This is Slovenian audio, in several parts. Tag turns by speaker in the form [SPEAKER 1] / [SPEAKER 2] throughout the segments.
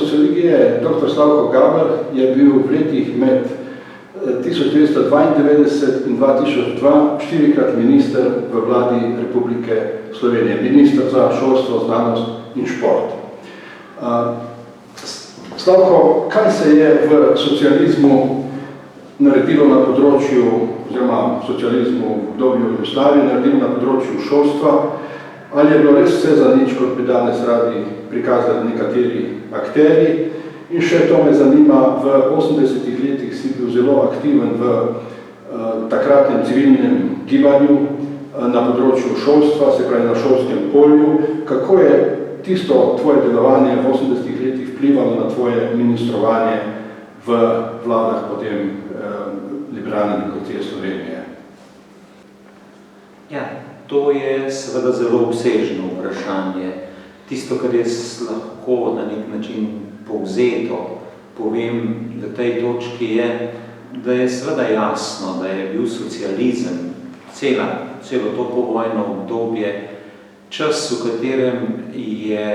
[SPEAKER 1] sociologije dr. Slavko Gaber je bil v letih med 1992 in 2002 štirikrat minister v vladi Republike Slovenije, minister za šolstvo, znanost in šport. Slavko, kaj se je v socializmu naredilo na področju, oziroma socializmu v obdobju Jugoslavije, naredilo na področju šolstva, ali je bilo res vse za nič, kot bi danes radi prikazali nekateri akteri? In še to me zanima, v 80-ih letih si bil zelo aktiven v takratnem civilnem gibanju na področju šolstva, se pravi na šolskem polju. Kako je tisto tvoje delovanje v 80-ih letih vplivalo na tvoje ministrovanje v vladah potem Liberalne demokracije Slovenije?
[SPEAKER 2] Ja, to je seveda zelo obsežno vprašanje. Tisto, kar jaz lahko na nek način povzeto povem v tej točki je, da je seveda jasno, da je bil socializem celo to povojno obdobje čas, v katerem je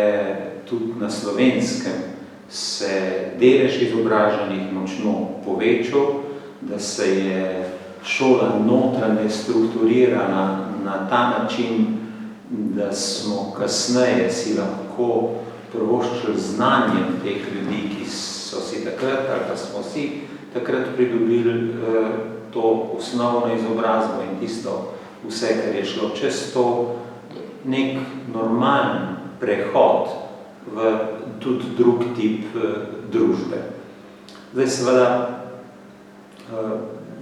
[SPEAKER 2] tudi na Slovenskem se delež izobraženih močno povečal, da se je šola notranje strukturirala na ta način, da smo kasneje si lahko prvoščili znanjem teh ljudi, ki so si takrat, ali pa smo si takrat pridobili to osnovno izobrazbo in tisto vse, kar je šlo čez to, nek normalen prehod v tudi drug tip družbe. Zdaj seveda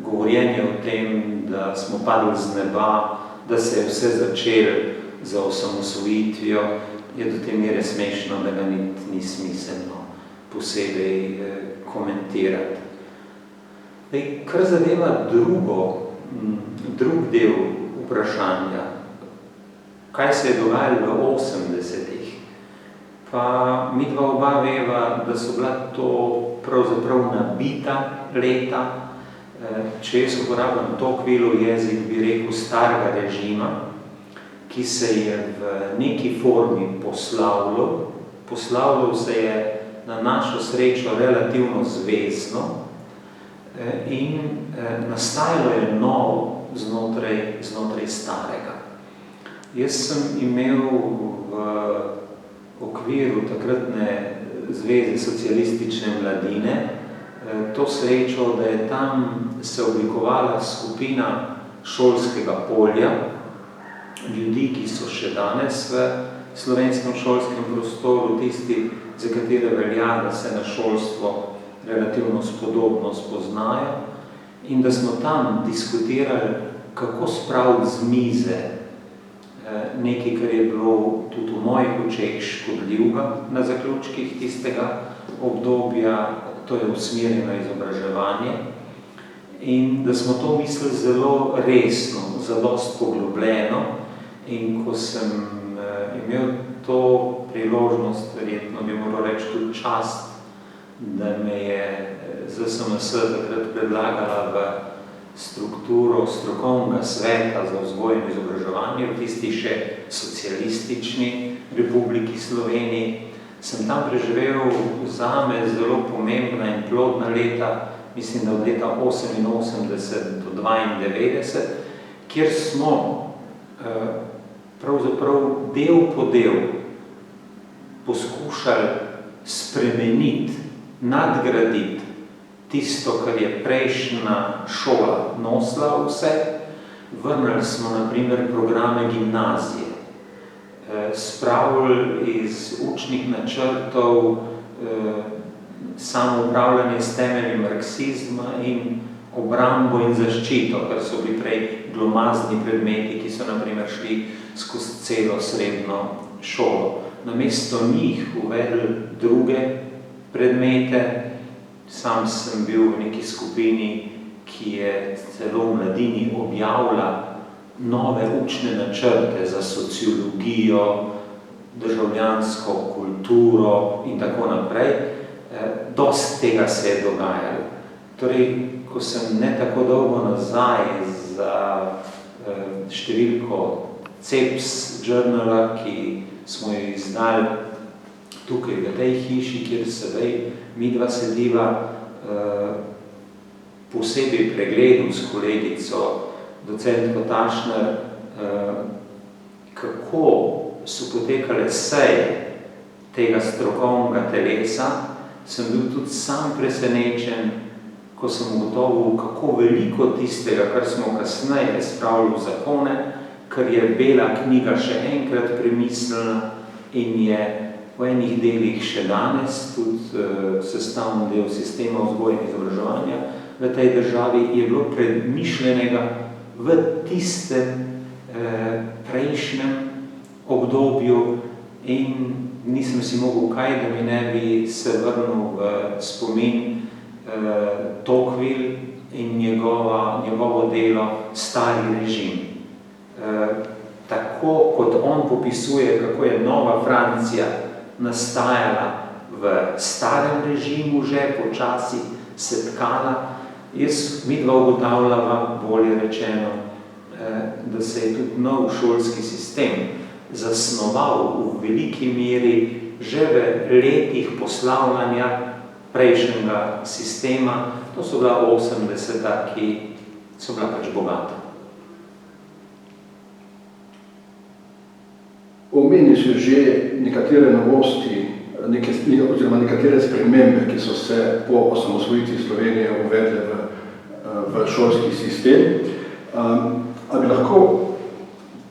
[SPEAKER 2] govorjenje o tem, da smo padli z neba, da se je vse začelo za osamosvojitvijo, je do te mere smešno, da ga ni smiselno posebej komentirati. Kar zadeva drug del vprašanja, kaj se je dogajalo v 80-ih, pa midva oba veva, da so bila to pravzaprav nabita leta, če jaz uporabljam tokvilo jezik, bi rekel starega režima, ki se je v neki formi poslavljal se je na našo srečo relativno zvezno in nastajalo je novo znotraj starega. Jaz sem imel v okviru takratne Zveze socialistične mladine to srečo, da je tam se oblikovala skupina šolskega polja, ljudi, ki so še danes v slovenskem šolskem prostoru, tisti, za katere velja, da se na šolstvo relativno spodobno spoznajo, in da smo tam diskutirali, kako spraviti z mize nekaj, kar je bilo tudi v mojih očeh škodljivega na zaključkih tistega obdobja, to je usmerjeno izobraževanje, in da smo to mislili zelo resno, zadost poglobljeno. In ko sem imel to priložnost, verjetno bi moral reči tudi čast, da me je ZSMS takrat predlagala v strukturo strokovnega sveta za vzgojo in izobraževanje v tisti še socialistični Republiki Sloveniji, sem tam preživel zame zelo pomembna in plodna leta, mislim, da od leta 1988 do 1992, kjer smo pravzaprav del po del poskušali spremeniti, nadgraditi tisto, kar je prejšnja šola nosila vse. Vrnili smo na primer programe gimnazije, spravili iz učnih načrtov samoupravljanje s temelji marksizma in obrambo in zaščito, kar so bili prej glomazni predmeti, ki so na primer šli skozi celo srednjo šolo. Namesto njih uvedli druge predmete. Sam sem bil v neki skupini, ki je celo v mladini objavila nove učne načrte za sociologijo, državljansko kulturo in tako naprej. Dosti tega se je dogajalo. Torej, ko sem ne tako dolgo nazaj za številko CEPS Journala, ki smo jo izdali tukaj, v tej hiši, kjer sedaj midva sediva, posebej pregledom s kolegico, docentko Tašner, kako so potekale seje tega strokovnega telesa, sem bil tudi sam presenečen, ko sem ugotovil, kako veliko tistega, kar smo kasneje spravili v zakone, ker je Bela knjiga še enkrat premislila in je v enih delih še danes tudi sestavni del sistema vzgoje in izobraževanja v tej državi, je bilo premišljenega v tistem prejšnjem obdobju in nisem si mogel kaj, da mi ne bi se vrnil v spomin Tocqueville in njegovo delo Stari režim. Tako kot on popisuje, kako je Nova Francija nastajala v starem režimu, že počasi se tkala, jaz midva ugotavljava, bolje rečeno, da se je tudi nov šolski sistem zasnoval v veliki meri že v letih poslavljanja prejšnjega sistema. To so bila 80-ta, ki so bila pač bogata.
[SPEAKER 1] Omeni se že nekatere novosti, oziroma nekatere spremembe, ki so se po osamosvojitvi Slovenije uvedle v šolski sistem. A bi lahko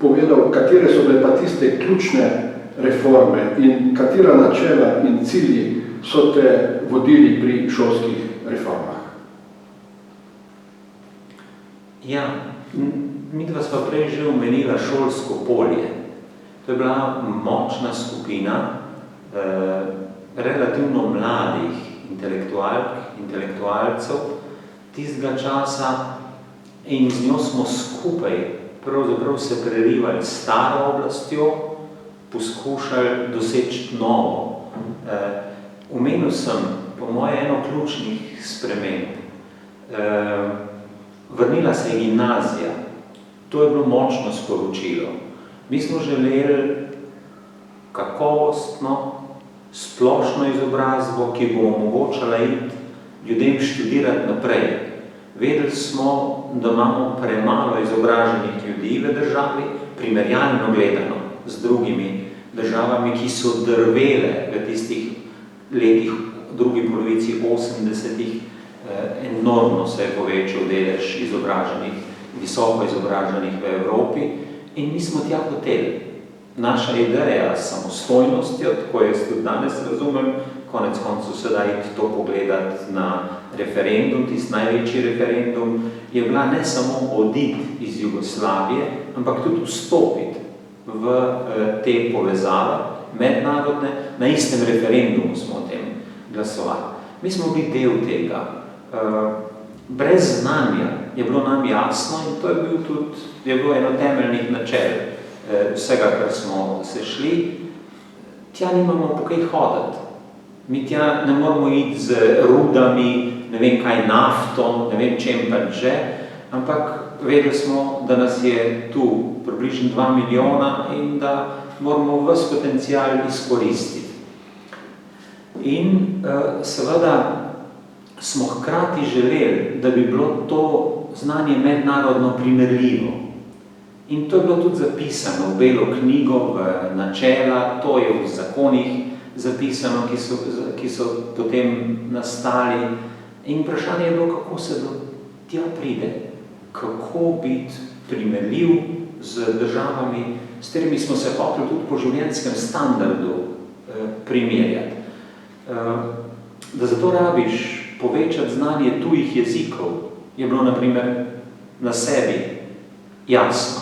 [SPEAKER 1] povedal, katere so bile pa tiste ključne reforme in katera načela in cilji so te vodili pri šolskih reformah?
[SPEAKER 2] Ja, midva sva prej že omenila šolsko polje. To je bila močna skupina relativno mladih intelektualcev tistega časa in z njo smo skupaj pravzaprav se prerivali s staro oblastjo, poskušali doseči novo. Omenil sem, po moje, eno ključnih sprememb. Vrnila se je gimnazija. To je bilo močno sporočilo. Mi smo želeli kakovostno, splošno izobrazbo, ki bo omogočala iti ljudem študirati naprej. Vedeli smo, da imamo premalo izobraženih ljudi v državi, primerjalno gledano z drugimi državami, ki so drvele v tistih letih, drugi polovici 80-ih, enormno se je povečal delež izobraženih, visoko izobraženih v Evropi in mi smo tja hoteli. Naša ideja s samostojnostjo, tako jaz tudi danes razumem, konec koncev sedaj to pogledati na referendum, tisti največji referendum, je bila ne samo oditi iz Jugoslavije, ampak tudi vstopiti v te povezave mednarodne. Na istem referendumu smo o tem glasovali. Mi smo bili del tega. Brez znanja je bilo nam jasno in to je bilo eno temeljnih načel vsega, kar smo se šli. Tja nimamo po kaj hoditi. Mi tja ne moramo iti z rudami, ne vem kaj, nafto, ne vem čem pač že, ampak vedeli smo, da nas je tu približno 2 milijona in da moramo ves potencial izkoristiti. In seveda smo hkrati želeli, da bi bilo to znanje mednarodno primerljivo. In to je bilo tudi zapisano v Belo knjigo, v načela, to je v zakonih zapisano, ki so potem nastali. In vprašanje je bilo, kako se do tja pride, kako biti primerljiv z državami, s katerimi smo se hoteli tudi po življenjskem standardu primerjati. Da zato rabiš povečati znanje tujih jezikov, je bilo na primer na sebi jasno.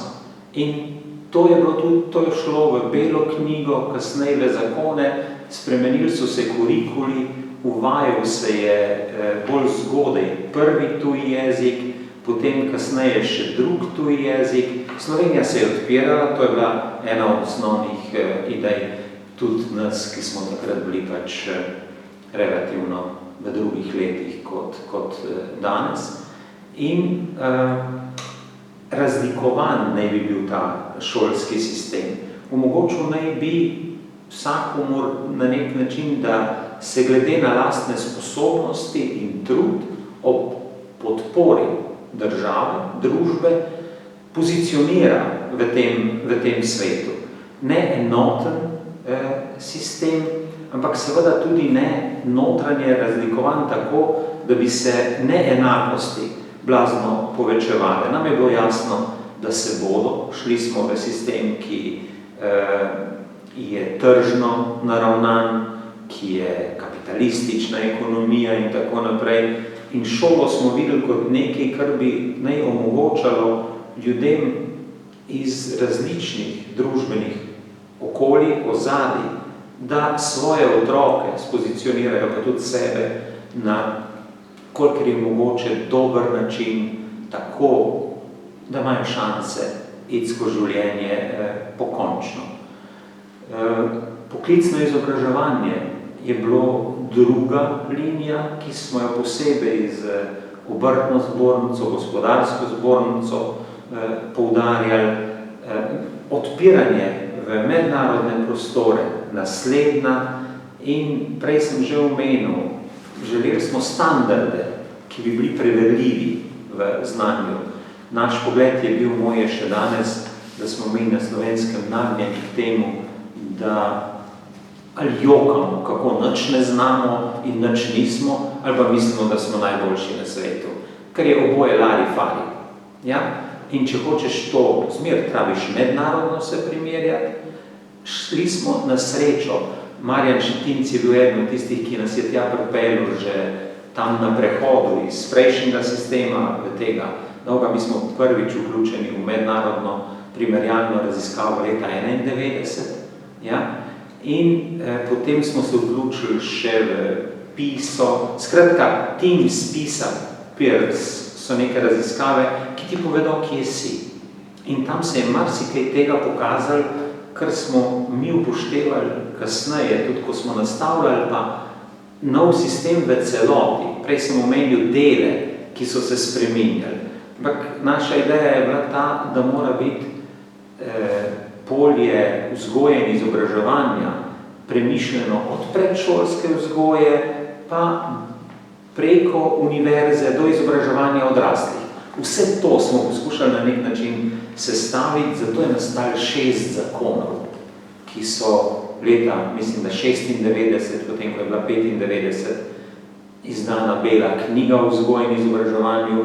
[SPEAKER 2] In to je bilo tudi, to je šlo v Belo knjigo, kasneje v zakone, spremenili so se kurikuli, uvajal se je bolj zgodaj prvi tuji jezik, potem kasneje še drug tuji jezik. Slovenija se je odpirala, to je bila ena od osnovnih idej tudi nas, ki smo takrat bili pač relativno v drugih letih kot danes. In razlikovan naj bi bil ta šolski sistem. Omogočil naj bi vsakomur na nek način, da se glede na lastne sposobnosti in trud ob podpori države, družbe, pozicionira v tem svetu. Ne enoten sistem, ampak seveda tudi ne notranje razlikovan tako, da bi se neenakosti blazno povečevale. Nam je bilo jasno, da se bodo, šli smo v sistem, ki je tržno naravnan, ki je kapitalistična ekonomija in tako naprej. In šolo smo videli kot nekaj, kar bi naj omogočalo ljudem iz različnih družbenih okolij, ozadij, da svoje otroke spozicionirajo, pa tudi sebe, na kolikor je mogoče dober način, tako, da imajo šanse iti skozi življenje pokončno. Poklicno izobraževanje je bilo druga linija, ki smo jo posebej z obrtno zbornico, gospodarsko zbornico poudarjali. Odpiranje v mednarodne prostore, naslednja, in prej sem že omenil, želeli smo standarde, ki bi bili preverljivi v znanju. Naš pogled je bil, moj je še danes, da smo mi na Slovenskem nagnjeni k temu, da ali jokamo, kako nič ne znamo in nič nismo, ali pa mislimo, da smo najboljši na svetu. Ker je oboje lari-fari. Ja? In če hočeš to zmer, trabiš mednarodno se primerjati, šli smo na srečo. Marjan Šetinc je bil eden od tistih, ki nas je tja pripeljal že tam na prehodu iz prejšnjega sistema v tega. Dolga, mi smo prvič vključeni v mednarodno primerjalno raziskavo leta 1991. Ja? In potem smo se vključili še v PISO. Skratka, Teams, PISA, PIRLS so neke raziskave, ki ti povedo, kje si. In tam se je marsikaj tega pokazali, kar smo mi upoštevali kasneje, tudi ko smo nastavljali pa nov sistem v celoti. Prej sem omenil dele, ki so se spreminjali. Ampak naša ideja je bila ta, da mora biti polje vzgoje in izobraževanja premišljeno od predšolske vzgoje pa preko univerze do izobraževanja odraslih. Vse to smo poskušali na nek način sestaviti, zato je nastalo 6 zakonov, ki so leta, mislim, da 96, potem ko je bila 95 izdana bela knjiga o vzgoji in izobraževanju,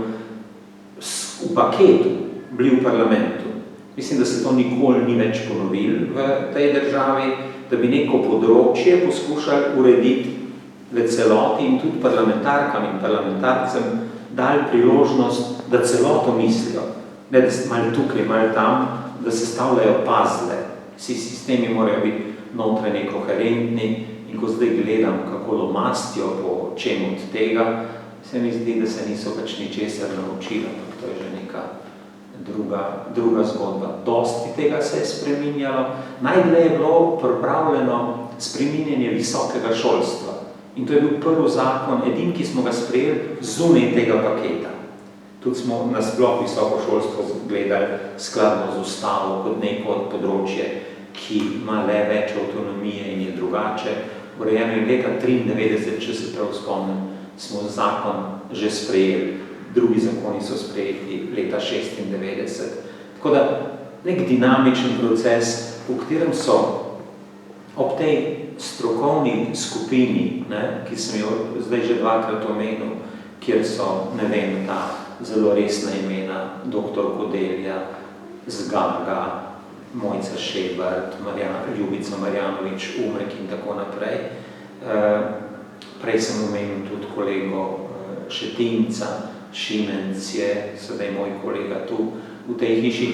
[SPEAKER 2] v paketu bili v parlamentu. Mislim, da se to nikoli ni več ponovilo v tej državi, da bi neko področje poskušali urediti v celoti in tudi parlamentarkam in parlamentarcem dali priložnost, da celoto mislijo. Ne, da malo tukaj, malo tam, da se stavljajo puzzle. Vsi sistemi morajo biti notranje koherentni in ko zdaj gledam, kako lomastijo po čem od tega, se mi zdi, da se niso pač ničesar naučili, ampak to je že neka druga zgodba. Dosti tega se je spreminjalo. Najdlje je bilo pripravljeno spreminjanje visokega šolstva. In to je bil prvi zakon, edin, ki smo ga sprejeli zunaj tega paketa. Tudi smo nasploh visoko šolstvo gledali skladno z ustavo kot neko področje, ki ima le več avtonomije in je drugače. Urejeno je leta 93, če se prav spomnim, smo zakon že sprejeli. Drugi zakoni so sprejeti leta 96. Tako da nek dinamičen proces, v katerem so ob tej strokovni skupini, ne, ki sem jo zdaj že dvakrat omenil, kjer so, ne vem, ta zelo resna imena, dr. Kodelja, Zgaga, Mojca Šebart, Ljubica Marjanovič, Umrek in tako naprej. Prej sem omenil tudi kolego Šetinca, Šimenc je, sedaj moj kolega tu v tej hiši.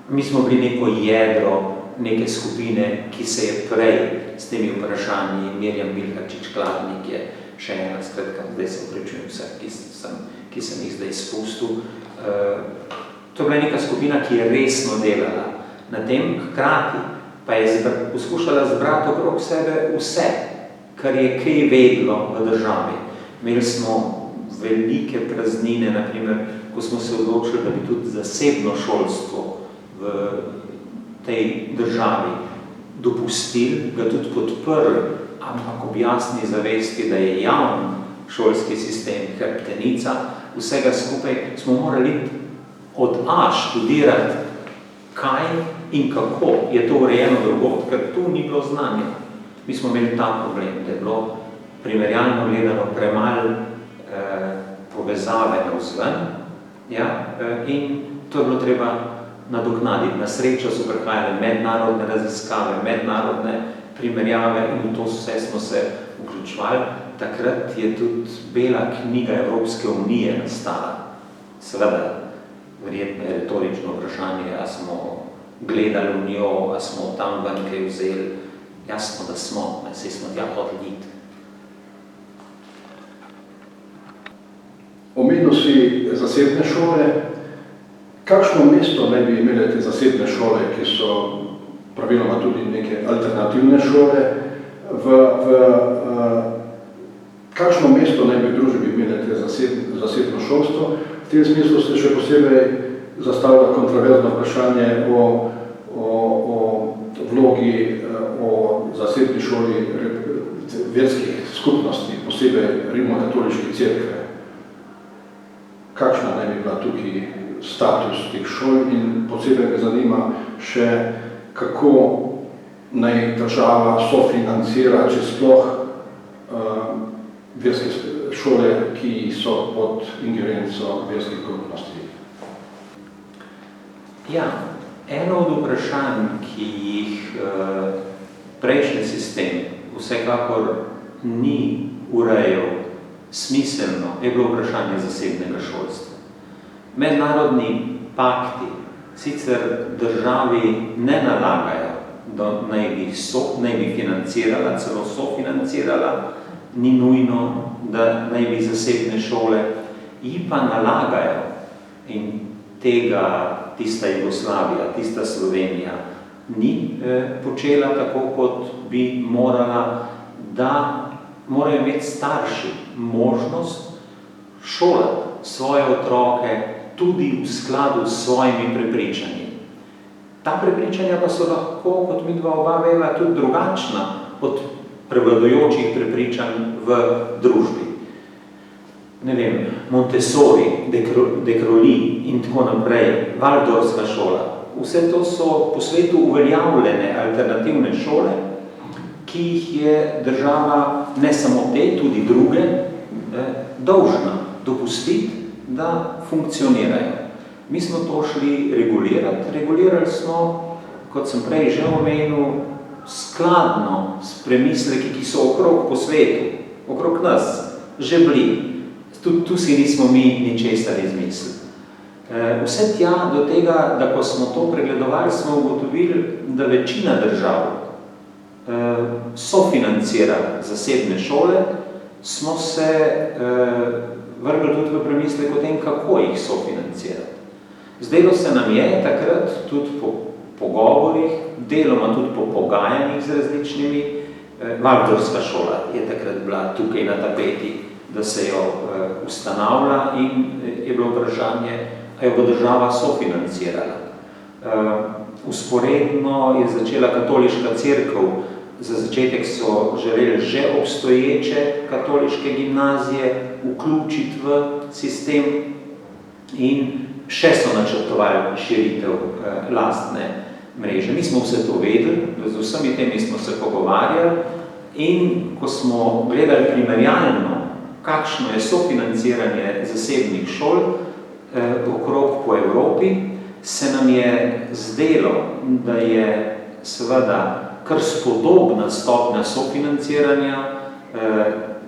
[SPEAKER 2] Mi smo bili neko jedro neke skupine, ki se je prej s temi vprašanji, Mirjam Milharčič-Kladnik je še ena, skratka, zdaj se oprečujem vse, ki sem jih zdaj spustil. To je bila neka skupina, ki je resno delala na tem, hkrati pa je poskušala zbrati okrog sebe vse, kar je kaj vedlo v državi. Imeli smo velike praznine, naprimer, ko smo se odločili, da bi tudi zasebno šolstvo v tej državi dopustili, ga tudi podprli, ampak ob jasni zavesti, da je javni šolski sistem hrbtenica vsega skupaj, smo morali od A študirati, kaj in kako je to urejeno drugod, ker tu ni bilo znanja. Mi smo imeli ta problem, da je bilo primerjalno gledano premalo povezave navzven, in to je bilo treba nadoknaditi. Na srečo so prihajale mednarodne raziskave, mednarodne primerjave in v to vse smo se vključevali. Takrat je tudi bela knjiga Evropske unije nastala. Seveda, verjetno je retorično vprašanje, a smo gledali v njo, a smo tam ven kaj vzeli. Jasno, da smo, saj smo tja hoteli iti.
[SPEAKER 1] Omenil si zasebne šole. Kakšno mesto naj bi imele te zasebne šole, ki so praviloma tudi neke alternativne šole, kakšno mesto naj bi v družbi imele te zasebno šolstvo? V tem smislu se še posebej zastavlja kontroverzno vprašanje o vlogi o zasebni šoli verskih skupnosti, posebej rimokatoliške cerkve. Kakšna naj bi bila tukaj status teh šol in posebej me zanima še, kako naj država sofinancira, če sploh verske šole, ki so pod ingerenco verskih skupnosti.
[SPEAKER 2] Ja, eno od vprašanj, ki jih prejšnji sistem vsekakor ni urejal smiselno, je bilo vprašanje zasebnega šolstva. Mednarodni pakti sicer državi ne nalagajo, da naj bi financirala, celo sofinancirala, ni nujno, da naj bi zasebne šole, ji pa nalagajo in tista Jugoslavija, tista Slovenija ni počela tako, kot bi morala, da morajo imeti starši možnost šolati svoje otroke tudi v skladu s svojimi prepričanji. Ta prepričanja pa so lahko, kot mi dva oba veva, tudi drugačna od prevladujočih prepričanj v družbi. Ne vem, Montessori, De Crolli in tako naprej, Waldorfska šola. Vse to so po svetu uveljavljene alternativne šole, ki jih je država, ne samo te, tudi druge, dolžna dopustiti, da funkcionirajo. Mi smo to šli regulirati. Regulirali smo, kot sem prej že omenil, skladno s premisleki, ki so okrog po svetu, okrog nas, že bili. Tudi tu si nismo mi ničesar izmislili. Vse tja do tega, da ko smo to pregledovali, smo ugotovili, da večina držav sofinancira zasebne šole, smo se vrgli tudi v premislek o tem, kako jih sofinancirati. Zdelo se nam je takrat tudi po pogovorih, deloma tudi po pogajanjih z različnimi, Waldorfska šola je takrat bila tukaj na tapeti, da se jo ustanavlja in je bilo vprašanje, a jo bo država sofinancirala. Usporedno je začela katoliška cerkev, za začetek so želeli že obstoječe katoliške gimnazije vključiti v sistem in še so načrtovali širitev lastne mreže. Mi smo vse to vedeli, z vsemi temi smo se pogovarjali in ko smo gledali primerjalno, kakšno je sofinanciranje zasebnih šol okrog po Evropi, se nam je zdelo, da je seveda kar spodobna stopnja sofinanciranja.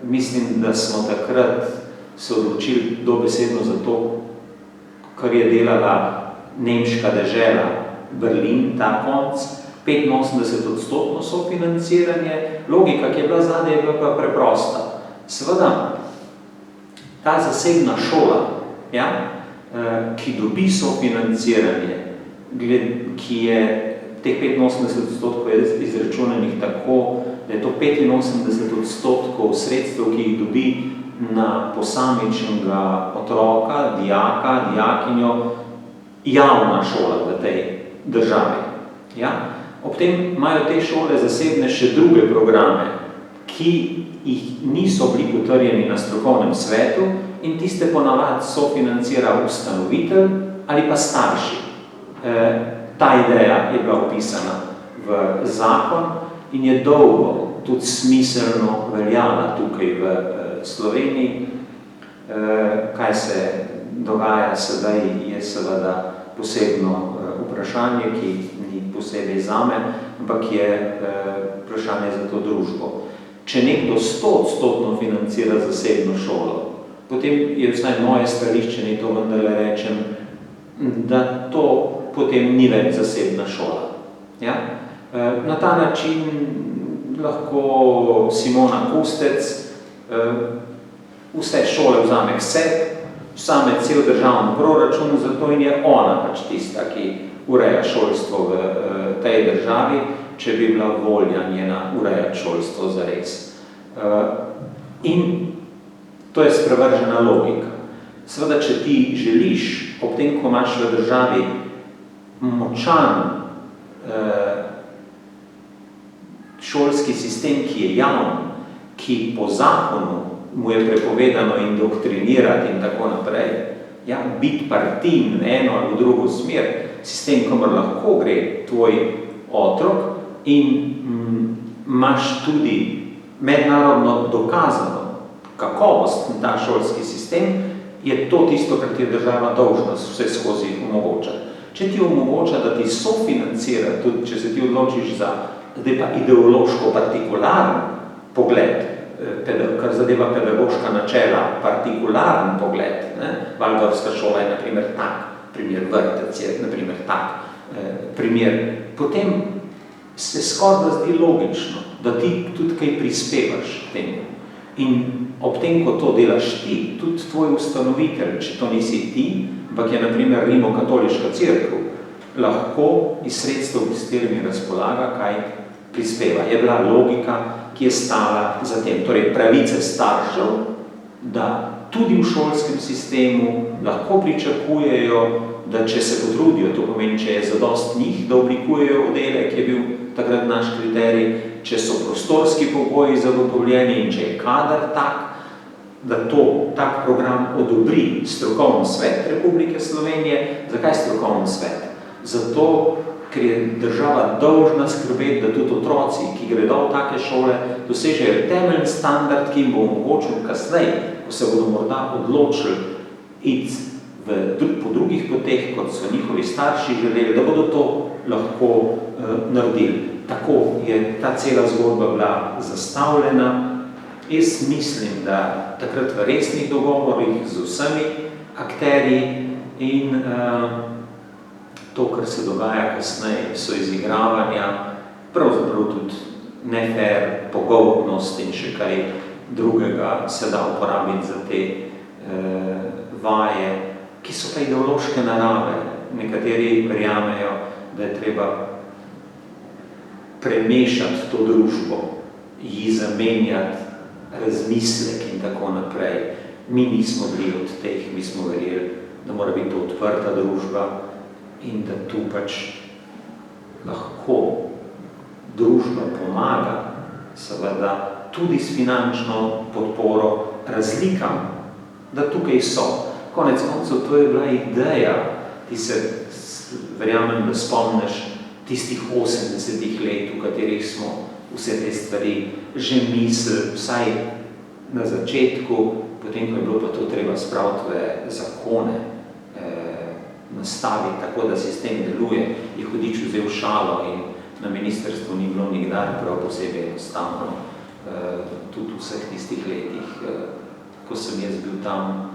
[SPEAKER 2] Mislim, da smo takrat se odločili dobesedno za to, kar je delala nemška dežela Berlin, ta konc, 85% sofinanciranje. Logika, ki je bila zadnja, je bila pa preprosta. Seveda, ta zasebna šola, ki dobi sofinanciranje, ki je teh 85% je izračunanih tako, da je to 85% sredstev, ki jih dobi na posamičnega otroka, dijaka, dijakinjo, javna šola v tej državi. Ob tem imajo te šole zasebne še druge programe, ki jih niso bili potrjeni na strokovnem svetu in tiste ponavadi sofinancira ustanovitelj ali pa starši. Ta ideja je bila opisana v zakon in je dolgo tudi smiselno veljala tukaj v Sloveniji. Kaj se dogaja sedaj, je seveda posebno vprašanje, ki ni posebej zame, ampak je vprašanje za to družbo. Če nekdo 100% financira zasebno šolo, potem je vsaj moje stališče, ne to vendarle rečem, da to potem ni več zasebna šola. Ja? Na ta način lahko Simona Kustec vse šole vzame k sebi, vzame cel državni proračun, zato in je ona pač tista, ki ureja šolstvo v tej državi, če bi bila volja njena urejati šolstvo zares. In to je sprevržena logika. Seveda, če ti želiš, ob tem, ko imaš v državi močan šolski sistem, ki je javn, ki po zakonu mu je prepovedano indoktrinirati in tako naprej, ja, biti partijn eno ali v drugo smer, sistem, kamor lahko gre tvoj otrok in imaš tudi mednarodno dokazano kakovost in ta šolski sistem, je to tisto, kar ti je država dolžna vse skozi omogočati. Če ti omogoča, da ti sofinancira, tudi če se ti odločiš za zdaj pa ideološko partikularen pogled, kar zadeva pedagoška načela, partikularen pogled, Valdorfska šola je na primer tak, primer vrtec je na primer tak primer, potem se skoraj zdi logično, da ti tudi kaj prispevaš k temu. In ob tem, ko to delaš ti, tudi tvoj ustanovitelj, če to nisi ti, ampak je na primer rimokatoliška cerkev, lahko iz sredstev, s katerimi razpolaga, kaj prispeva. Je bila logika, ki je stala za tem. Torej, pravice staršev, da tudi v šolskem sistemu lahko pričakujejo, da če se potrudijo, to pomeni, če je zadost njih, da oblikujejo oddelek, je bil takrat naš kriterij, če so prostorski pogoji zagotovljeni in če je kader tak, da tak program odobri strokovni svet Republike Slovenije. Zakaj strokovni svet? Zato, ker je država dolžna skrbeti, da tudi otroci, ki gredo v take šole, dosežejo temeljni standard, ki jim bo omogočil kasneje, ko se bodo morda odločili iti po drugih poteh, kot so njihovi starši želeli, da bodo to lahko naredili. Tako je ta cela zgodba bila zastavljena. Jaz mislim, da takrat v resnih dogovorih z vsemi akterji in to, kar se dogaja kasneje, so izigravanja, pravzaprav tudi nefair, pogoltnost in še kaj drugega se da uporabiti za te vaje, ki so pa ideološke narave. Nekateri verjamejo, da je treba premešati to družbo, ji zamenjati razmislek in tako naprej. Mi nismo bili od teh, mi smo verjeli, da mora biti to odprta družba in da tu pač lahko družba pomaga, seveda tudi s finančno podporo razlikam, da tukaj so. Konec koncev, to je bila ideja, ti se, verjamem, da spomniš tistih 80 let, v katerih smo vse te stvari že mislili, vsaj na začetku, potem, ko je bilo pa to treba spraviti v zakone, nastaviti tako, da sistem deluje, je Hudič vzel šalo in na ministrstvu ni bilo nikdar prav posebej enostavno, tudi v vseh tistih letih, ko sem jaz bil tam,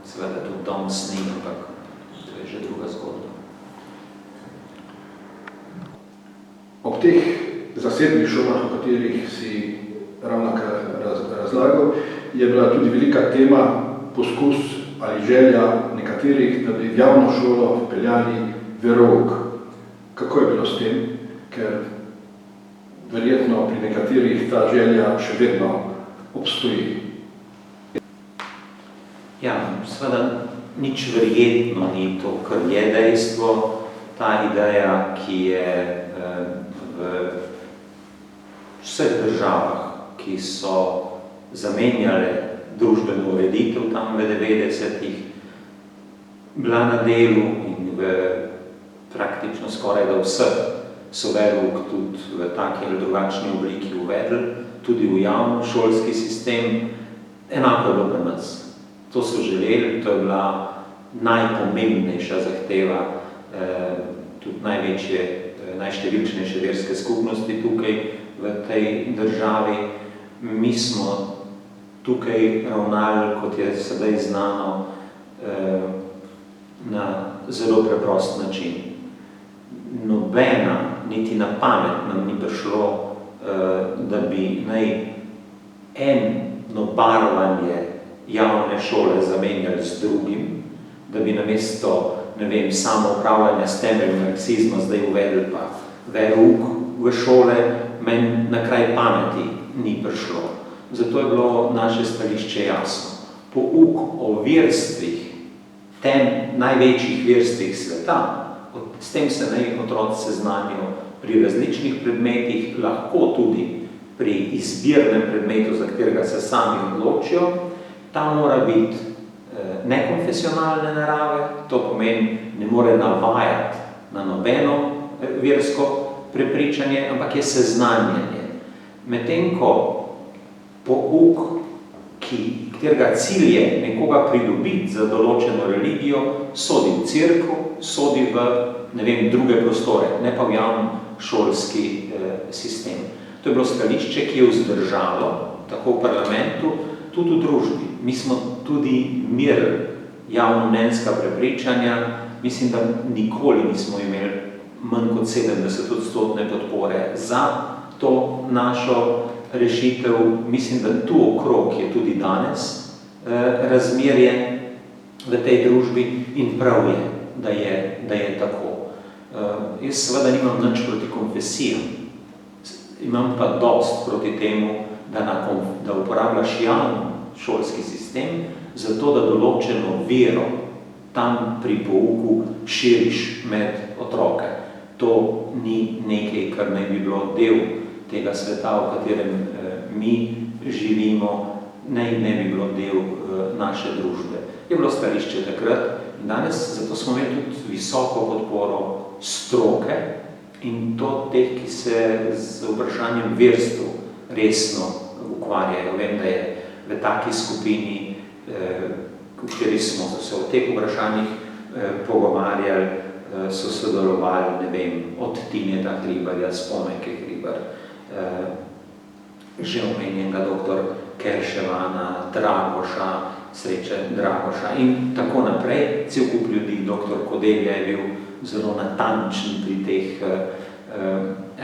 [SPEAKER 2] seveda tudi danes ni, ampak to je že druga zgodba.
[SPEAKER 1] Ob teh zasebnih šolah, o katerih si ravnokar razlagal, je bila tudi velika tema poskus ali želja nekaterih, da bi v javno šolo vpeljali verouk. Kako je bilo s tem? Ker verjetno pri nekaterih ta želja še vedno obstoji.
[SPEAKER 2] Ja, seveda nič verjetno ni to, kar je dejstvo. ta ideja, ki je v vseh državah, ki so zamenjale družbeno ureditev tam v 90-ih, bila na delu in v praktično skoraj da vseh so verouk tudi v taki ali drugačni obliki uvedli, tudi v javno šolski sistem, enako je bilo pri nas. To so želeli, to je bila najpomembnejša zahteva, tudi najštevilčnejše verske skupnosti tukaj v tej državi. Mi smo tukaj ravnali, kot je sedaj znano, na zelo preprost način. Nobena, niti na pamet nam ni prišlo, da bi eno barvanje javne šole zamenjali z drugim, da bi namesto, samoupravljanja s temeljem marksizma zdaj uvedli pa verouk v šole, meni na kraj pameti ni prišlo. Zato je bilo naše stališče jasno. Pouk o verstvih, tem največjih verstvih sveta, s tem se otroci seznanijo pri različnih predmetih, lahko tudi pri izbirnem predmetu, za katerega se sami odločijo. Ta mora biti nekonfesionalne narave, to pomeni, ne more navajati na nobeno versko prepričanje, ampak je seznanjanje. Medtem ko pouk, katerega cilj je nekoga pridobiti za določeno religijo, sodi v cerkev, sodi v druge prostore, ne pa v javni šolski sistem. To je bilo stališče, ki je vzdržalo, tako v parlamentu, tudi v družbi. Mi smo tudi merili javnomnenjska prepričanja, mislim, da nikoli nismo imeli manj kot 70% podpore za to našo rešitev. Mislim, da tu okrog je tudi danes razmerje v tej družbi in prav je, da je tako. Jaz seveda nimam nič proti konfesijam, imam pa dost proti temu, da uporabljaš javni šolski sistem, zato da določeno vero tam pri pouku širiš med otroke. To ni nekaj, kar ne bi bilo del tega sveta, v katerem mi živimo, ne bi bilo del naše družbe. Je bilo stališče takrat in danes, zato smo imeli tudi visoko podporo stroke in to teh, ki se z vprašanjem verstva resno ukvarjajo. Vem, da je v taki skupini, v kateri smo se o teh vprašanjih pogovarjali, so sodelovali, od Tineta Hribarja, Spomenke Hribar, že omenjenega doktor Kerševana, Dragoša, Sreče Dragoša in tako naprej. Cel kup ljudi, doktor Kodelja je bil zelo natančen pri teh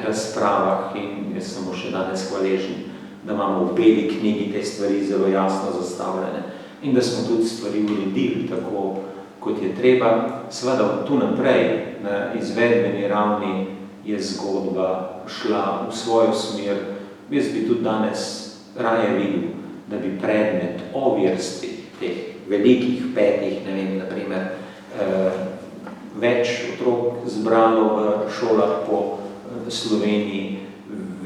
[SPEAKER 2] razpravah in jaz sem mu še danes hvaležen, da imamo v beli knjigi te stvari zelo jasno zastavljene in da smo tudi stvari uredili tako, kot je treba. Seveda tu naprej, na izvedbeni ravni, je zgodba šla v svojo smer. Jaz bi tudi danes raje videl, da bi predmet o verstvih, teh velikih petih, naprimer, več otrok zbralo v šolah po Sloveniji,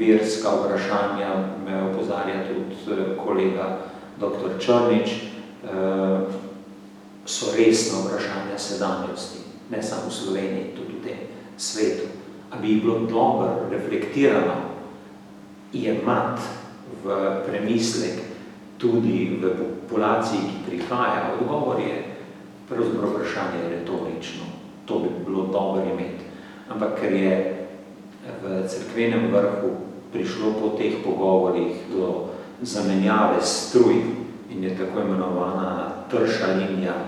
[SPEAKER 2] verska vprašanja, me opozarja tudi kolega dr. Črnič, so resna vprašanja sedanjosti, ne samo v Sloveniji, tudi v tem svetu. A bi jih bilo dobro reflektirano jemati v premislek tudi v populaciji, ki prihaja? Odgovor je pravzaprav vprašanje retorično. To bi bilo dobro imeti. Ampak ker je v cerkvenem vrhu prišlo po teh pogovorih do zamenjave struj in je tako imenovana trša linija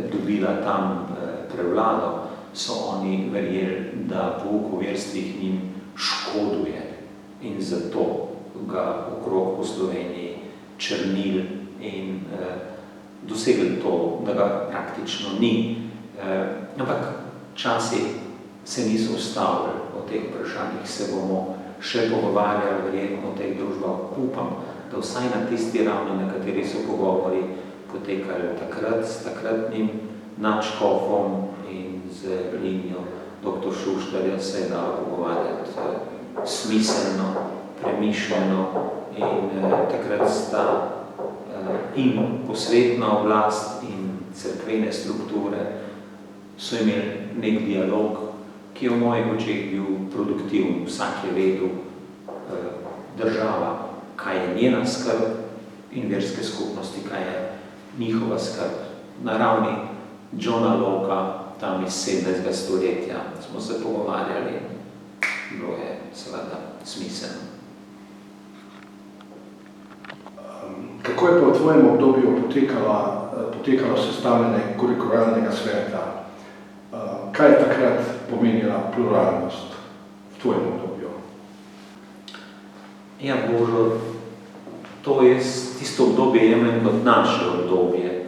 [SPEAKER 2] dobila tam prevlado, so oni verjeli, da pouk o verstvih njim škoduje in zato ga okrog po Sloveniji črnili in dosegli to, da ga praktično ni. Ampak časi se niso ustavili o teh vprašanjih, se bomo še pogovarjali verjetno o teh družbah. Upam, da vsaj na tisti ravni, na kateri so pogovori potekali takrat s takratnim nadškofom in z linijo dr. Šuštarja se je dalo pogovarjati smiselno, premišljeno in takrat sta in posvetna oblast in cerkvene strukture so imeli nek dialog, ki je v mojih očeh bil produktiven. Vsak je vedel država, kaj je njena skrb in verske skupnosti, kaj je njihova skrb. Na ravni Johna Locke, tam iz 17. stoletja, smo se pogovarjali, bilo je seveda smiselno.
[SPEAKER 1] Kako je pa v tvojem obdobju potekalo sestavljanje kurikularnega sveta? Kaj je takrat pomenila pluralnost v tvojem obdobju?
[SPEAKER 2] Ja, Božo, to je tisto obdobje jemljem kot naše obdobje,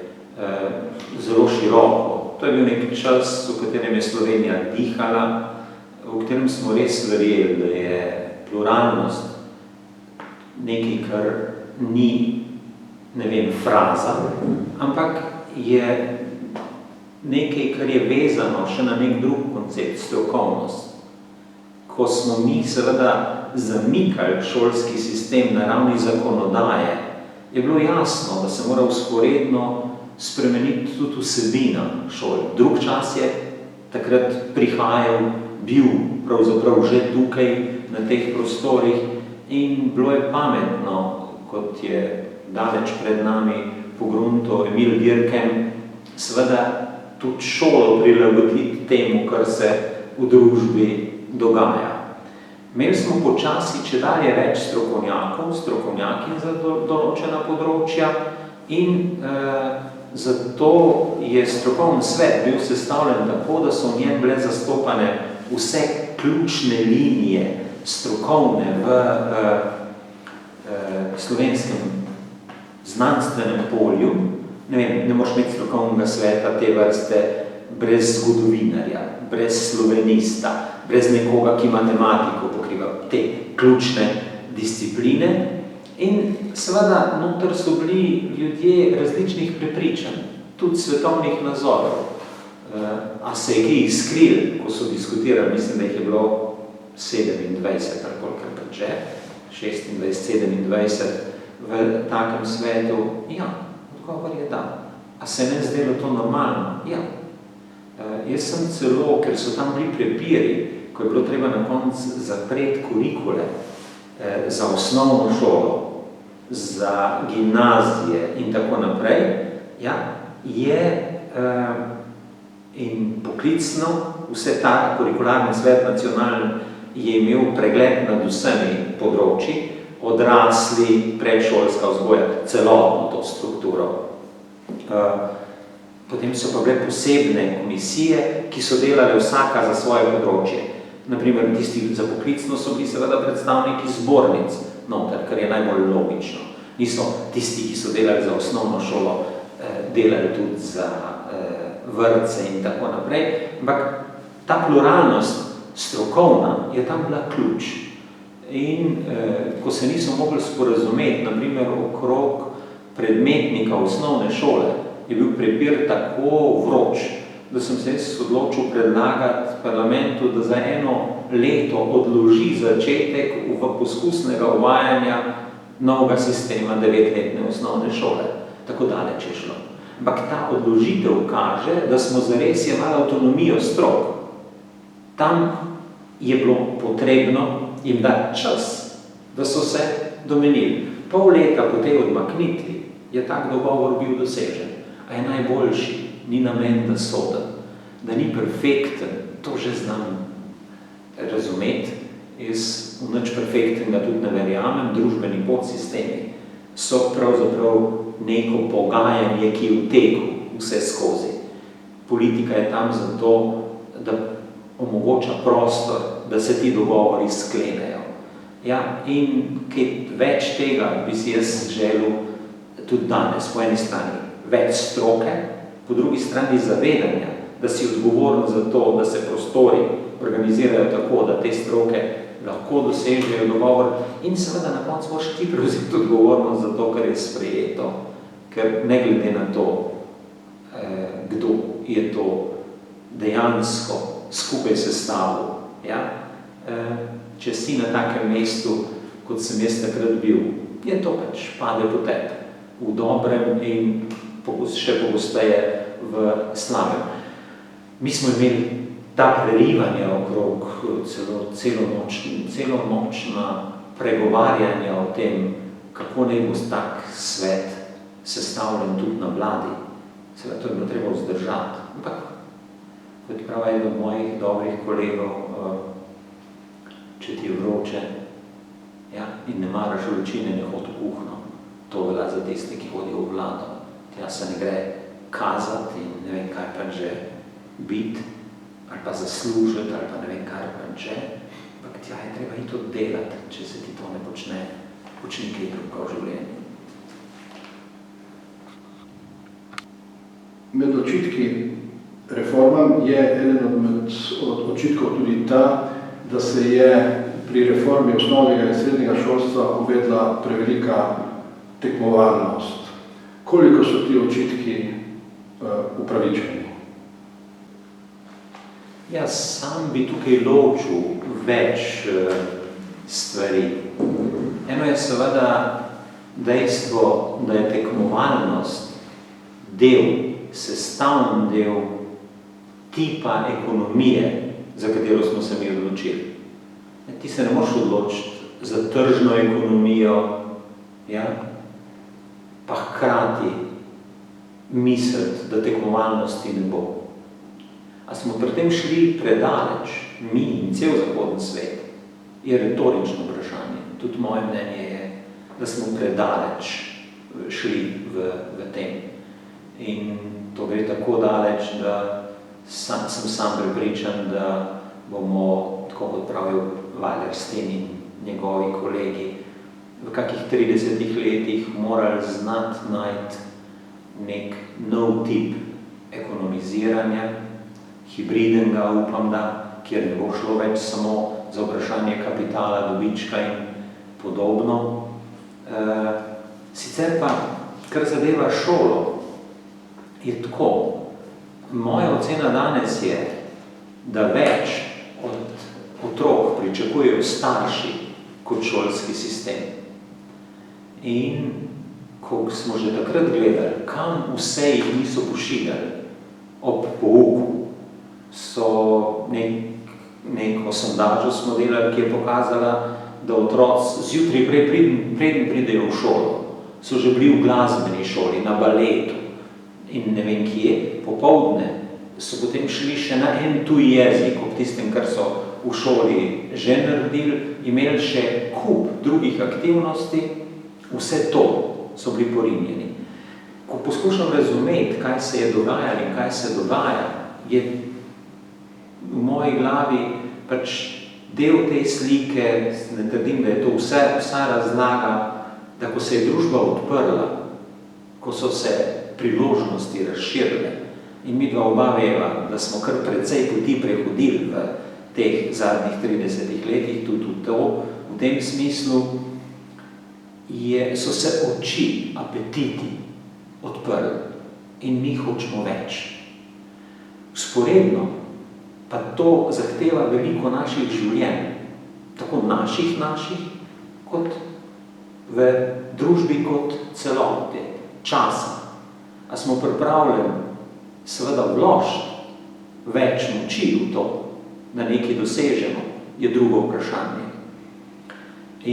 [SPEAKER 2] zelo široko. To je bil nek čas, v katerem je Slovenija dihala, v katerem smo res verjeli, da je pluralnost nekaj, kar ni, ne vem, fraza, ampak je nekaj, kar je vezano še na nek drug koncept, strokovnost. Ko smo mi seveda zamikali šolski sistem na ravni zakonodaje, je bilo jasno, da se mora vzporedno spremeniti tudi vsebina šol. Drug čas je takrat prihajal, bil pravzaprav že tukaj na teh prostorih in bilo je pametno, kot je daleč pred nami pogrunto Emil Durkheim, seveda tudi šolo prilagoditi temu, kar se v družbi dogaja. Imeli smo počasi čedalje več strokovnjaki za določena področja in zato je strokovni svet bil sestavljen tako, da so v njem bile zastopane vse ključne linije strokovne v slovenskem znanstvenem polju. Ne vem, ne moreš imeti strokovnega sveta te vrste brez zgodovinarja, brez slovenista, brez nekoga, ki matematiko pokriva, te ključne discipline. In seveda noter so bili ljudje različnih prepričanj, tudi svetovnih nazorov. A se je ki izkril, ko so diskutirali, mislim, da jih je bilo 27, ali kolikor pa že, 26, 27 v takem svetu, ja, odgovor je da. A se ne zdelo to normalno? Ja. Jaz sem celo, ker so tam bili prepiri, ko je bilo treba na koncu zapreti kurikule za osnovno šolo, za gimnazije in tako naprej, ja, je in poklicno vse ta kurikularni svet nacionalni je imel pregled nad vsemi področji, odrasli, predšolska vzgoja, celotno to strukturo. Potem so pa bile posebne komisije, ki so delale vsaka za svoje področje. Naprimer, tisti za poklicno so bili seveda predstavniki zbornic noter, kar je najbolj logično. Niso tisti, ki so delali za osnovno šolo, delali tudi za vrtce in tako naprej, ampak ta pluralnost strokovna je tam bila ključ. In ko se niso mogli sporazumeti, naprimer okrog predmetnika osnovne šole, je bil prepir tako vroč, da sem se odločil predlagati parlamentu, da za eno leto odloži začetek v poskusnega uvajanja novega sistema 9-letne osnovne šole. Tako daleč je šlo. Ampak ta odložitev kaže, da smo zares jemali avtonomijo strok. Tam je bilo potrebno jim dati čas, da so se domenili. Pol leta po tej odmaknitvi je tak dogovor bil dosežen. A je najboljši, ni namen, da soden, da ni perfekten, to že znam razumeti. Jaz v nič perfektnega tudi ne verjamem, družbeni podsistemi so pravzaprav neko pogajanje, ki je v teku vse skozi. Politika je tam zato, da omogoča prostor, da se ti dogovori sklenejo. Ja, in kaj več tega bi si jaz želel tudi danes, po eni strani več stroke, po drugi strani zavedanja, da si odgovoren za to, da se prostori organizirajo tako, da te stroke lahko dosežejo dogovor in seveda na koncu moraš ti prevzeti odgovornost za to, kar je sprejeto, ker ne glede na to, kdo je to dejansko skupaj sestavil. Ja? Če si na takem mestu, kot sem jaz takrat bil, je to pač pade po tebi. V dobrem in še pogosteje v slabem. Mi smo imeli ta prerivanja okrog celonočna pregovarjanja o tem, kako naj bo tak svet sestavljen tudi na vladi. Seveda, to je bilo treba vzdržati. Ampak, kot pravi eden od mojih dobrih kolegov, če ti je vroče, ja, in ne maraš vročine, ne hodi v kuhno. To velja za tiste, ki hodijo v vlado. Tja se ne gre kazati in ne vem kaj pa že biti, ali pa zaslužiti, ali pa ne vem kaj pa že. Ampak tja je treba iti oddelati, če se ti to ne počne, počni kaj drugo v življenju.
[SPEAKER 1] Med očitki reformam je eden od očitkov tudi ta, da se je pri reformi osnovnega in srednjega šolstva uvedla prevelika tekmovalnost. Koliko so ti očitki upravičeni?
[SPEAKER 2] Jaz sam bi tukaj ločil več stvari. Eno je seveda dejstvo, da je tekmovalnost sestavni del tipa ekonomije, za katero smo se mi odločili. Ti se ne moreš odločiti za tržno ekonomijo, ja? Pa hkrati misliti, da tekmovalnosti ne bo. A smo pri tem šli predaleč, mi in cel zahodni svet, je retorično vprašanje. Tudi moje mnenje je, da smo predaleč šli v tem. In to gre tako daleč, da sem sam prepričan, da bomo, tako kot pravijo Wallerstein in njegovi kolegi, v kakih 30 letih morali znati najti nek nov tip ekonomiziranja, hibridnega, upam da, kjer ne bo šlo več samo za vprašanje kapitala, dobička in podobno. Sicer pa, kar zadeva šolo, je tako. Moja ocena danes je, da več od otrok pričakujejo starši kot šolski sistem. In ko smo že takrat gledali, kam vse jih niso pošiljali ob pouku, so neko sondažo smo delali, ki je pokazala, da otroci zjutraj preden pridejo v šolo, so že bili v glasbeni šoli, na baletu in ne vem kje, popoldne so potem šli še na en tuj jezik, ob tistem, kar so v šoli že naredili, imeli še kup drugih aktivnosti, vse to so bili porinjeni. Ko poskušam razumeti, kaj se je dogajalo in kaj se dogaja, je v moji glavi pač del te slike, ne trdim, da je to vsa razlaga, da ko se je družba odprla, ko so se priložnosti razširile in mi dva oba veva, da smo kar precej poti prehodili v teh zadnjih 30 letih, tudi v tem smislu, so se oči, apetiti odprli in mi hočemo več. Vzporedno pa to zahteva veliko naših življenj, tako naših, kot v družbi kot celote, časa. A smo pripravljeni seveda vložiti več moči v to, da nekaj dosežemo, je drugo vprašanje.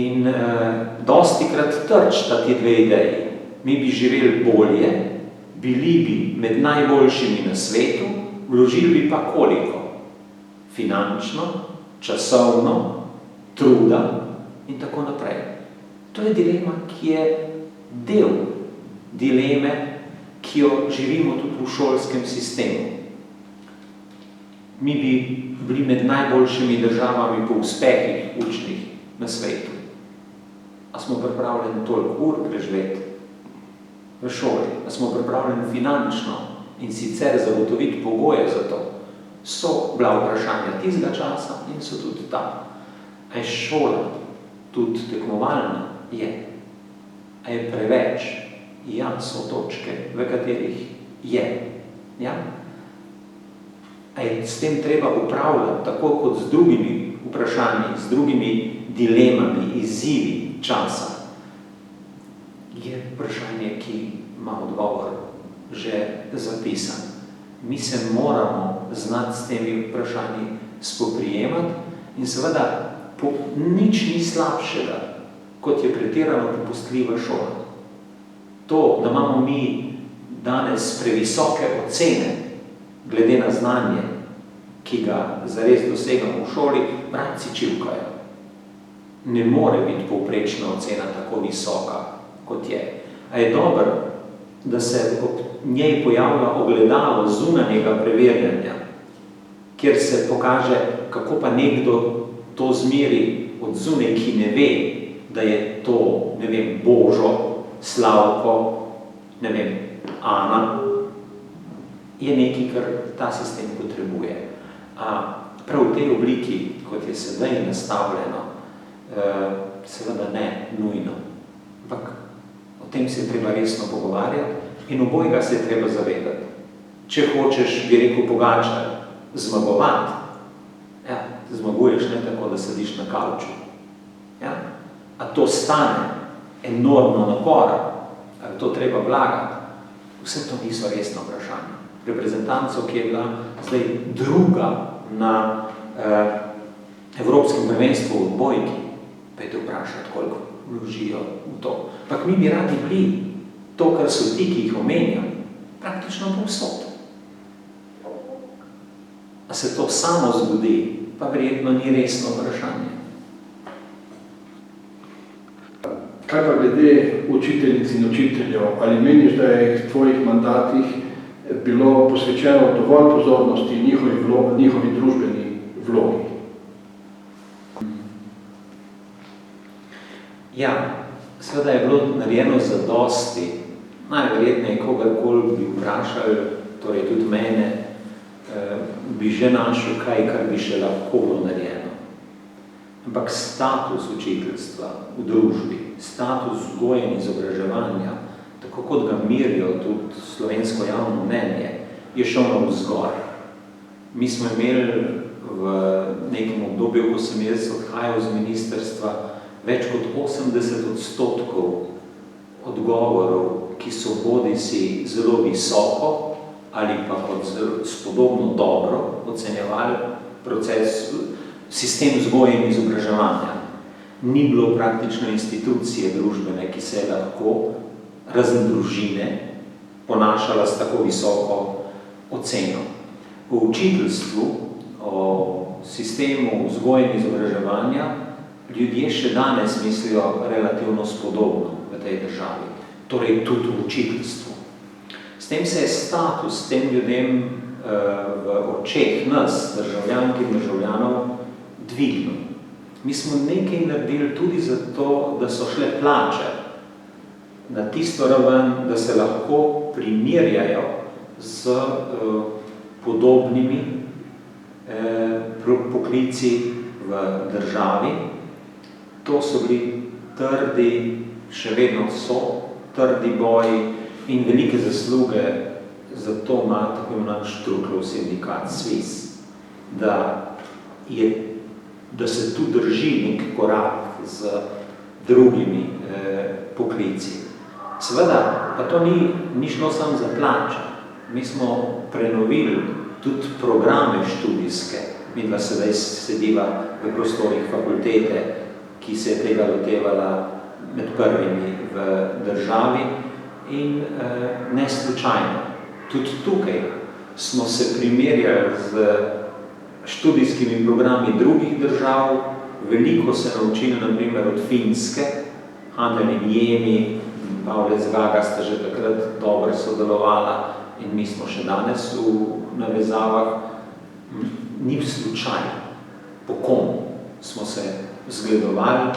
[SPEAKER 2] In dostikrat trčita ti dve ideji. Mi bi živeli bolje, bili bi med najboljšimi na svetu, vložili bi pa koliko? Finančno, časovno, truda in tako naprej. To je dilema, ki je del dileme, ki jo živimo tudi v šolskem sistemu. Mi bi bili med najboljšimi državami po uspehih učnih na svetu. A smo pripravljeni toliko ur preživeti v šoli? A smo pripravljeni finančno in sicer zagotoviti pogoje za to? So bila vprašanja tistega časa in so tudi ta. A je šola tudi tekmovalna? Je. A je preveč? Ja, so točke, v katerih je. Ja? A je s tem treba upravljati tako kot z drugimi vprašanji, z drugimi dilemami, izzivi časa? Je vprašanje, ki ima odgovor že zapisan. Mi se moramo znati s temi vprašanji spoprijemati in seveda nič ni slabšega, kot je pretirano popustljiva šola. To, da imamo mi danes previsoke ocene, glede na znanje, ki ga zares dosegamo v šoli, bratci čivkajo. Ne more biti povprečna ocena tako visoka, kot je. A je dobro, da se ob njej pojavlja ogledalo zunanjega preverjanja, kjer se pokaže, kako pa nekdo to zmeri od zunaj, ki ne ve, da je to, ne vem, Božo, Slavko, ne vem, Ana, je nekaj, kar ta sistem potrebuje. Prav v tej obliki, kot je sedaj nastavljeno, seveda ne nujno. Ampak o tem se je treba resno pogovarjati in obojega se je treba zavedati. Če hočeš, bi rekel Pogačar, zmagovati, ja, zmaguješ ne tako, da sediš na kavču. Ja? A to stane enormno napora, ali to treba vlagati? Vse to niso resno vprašanje. Reprezentanco, ki je bila zdaj druga na Evropskem prvenstvu v odbojki, pejte vprašati, koliko vložijo v to. Pak mi bi radi bili to, kar so ti, ki jih omenjam, praktično povsod. A se to samo zgodi, pa verjetno ni resno vprašanje.
[SPEAKER 1] Kaj pa glede učiteljic in učiteljev? Ali meniš, da je v tvojih mandatih bilo posvečeno dovolj pozornosti njihovi družbeni vlogi?
[SPEAKER 2] Ja, seveda je bilo narejeno zadosti. Najverjetneje kogarkoli bi vprašali, torej tudi mene, bi že našel kaj, kar bi še lahko bilo narejeno. Ampak status učiteljstva v družbi, status vzgoje in izobraževanja, tako kot ga merijo tudi slovensko javno mnenje, je šel navzgor. Mi smo imeli v nekem obdobju, ko sem jaz odhajal z ministrstva, več kot 80% odgovorov, ki so bodisi zelo visoko ali pa kot spodobno dobro ocenjevali proces, sistem vzgoje in izobraževanja. Ni bilo praktično institucije družbene, ki se je lahko razen družine ponašala s tako visoko oceno. V učiteljstvu, o sistemu vzgoje in izobraževanja, ljudje še danes mislijo relativno spodobno v tej državi, torej tudi v učiteljstvu. S tem se je status tem ljudem v očeh nas, državljank in državljanov, dvignil. Mi smo nekaj naredili tudi zato, da so šle plače na tisto raven, da se lahko primerjajo z podobnimi poklici v državi. To so bili trdi, še vedno so, trdi boji in velike zasluge, zato ima tako imenovan Štruklov sindikat Sviz, da se tu drži nek korak z drugimi poklici. Seveda, pa to ni šlo samo za plače. Mi smo prenovili tudi programe študijske. Midva sedaj sediva v prostorih fakultete, ki se je tega lotevala med prvimi v državi in ne slučajno. Tudi tukaj smo se primerjali z študijskimi programi drugih držav, veliko se naučili na primer od Finske, Hanel in Jemi, Pavle Zgaga sta že takrat dobro sodelovala in mi smo še danes v navezavah. Ni slučajno, po kom smo se zgledovali.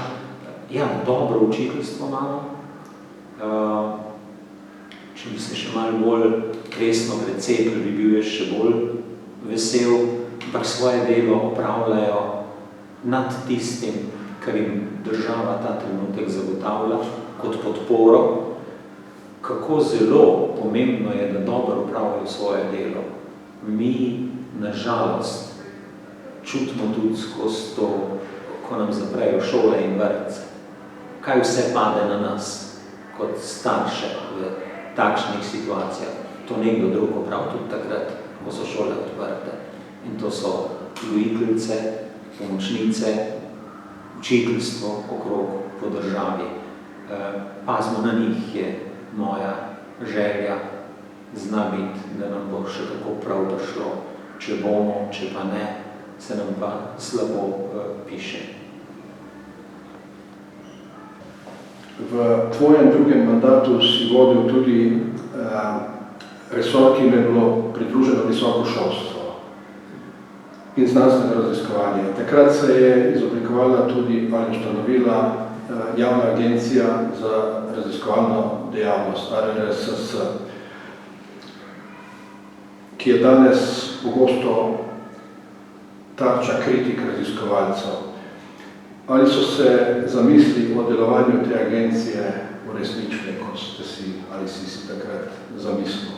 [SPEAKER 2] Ja, dobro učiteljstvo imamo. Če bi se še malo bolj resno precepili, bi bil jaz še bolj vesel, ampak svoje delo opravljajo nad tistim, kar jim država ta trenutek zagotavlja kot podporo. Kako zelo pomembno je, da dobro opravljajo svoje delo. Mi nažalost, čutimo tudi skozi to, ko nam zaprejo šole in vrtce. Kaj vse pade na nas kot starše v takšnih situacijah. To nekdo drug oprav tudi takrat, ko so šole odprte. In to so ljubiteljce, pomočnice, učiteljstvo okrog po državi. Pazimo na njih, je moja želja, zna biti, da nam bo še tako prav prišlo. Če bomo, če pa ne, se nam pa slabo piše.
[SPEAKER 1] V tvojem drugem mandatu si vodil tudi resor, ki jim je bilo pridruženo visoko šolstvo in znanstveno raziskovanje. Takrat se je izoblikovala tudi ali ustanovila javna agencija za raziskovalno dejavnost, RRSS, ki je danes pogosto tarča kritik raziskovalcev. Ali so se zamisli o delovanju te agencije uresničile, kot ste si, ali si takrat zamislil?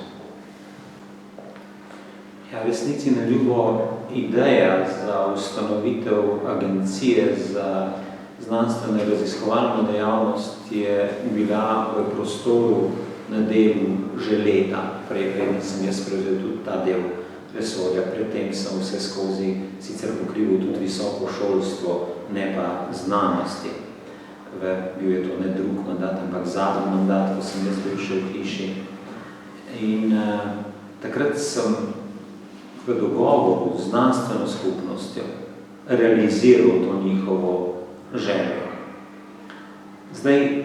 [SPEAKER 2] Ja, v resnici na ljubo ideja za ustanovitev agencije za znanstveno raziskovalno dejavnost je bila v prostoru na delu že leta. Prej sem jaz prevzel tudi ta del resorja, predtem sem vse skozi sicer pokrival tudi visoko šolstvo, ne pa znanosti. Bil je to ne drug mandat, ampak zadnji mandat, ko sem jaz bil še v hiši. In takrat sem v dogovoru z znanstveno skupnostjo realiziral to njihovo željo. Zdaj,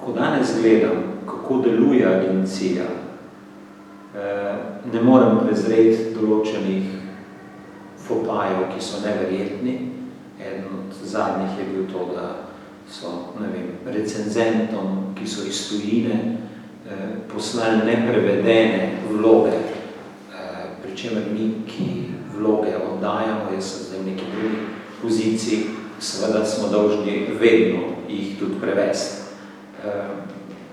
[SPEAKER 2] ko danes gledam, kako deluje agencija, ne morem prezreti določenih fopajev, ki so neverjetni. Eden od zadnjih je bil to, da so, ne vem, recenzentom, ki so iz tujine, poslali neprevedene vloge, pri čemer mi, ki vloge oddajamo, jaz sem zdaj v neki drugi poziciji, seveda smo dolžni vedno jih tudi prevesti.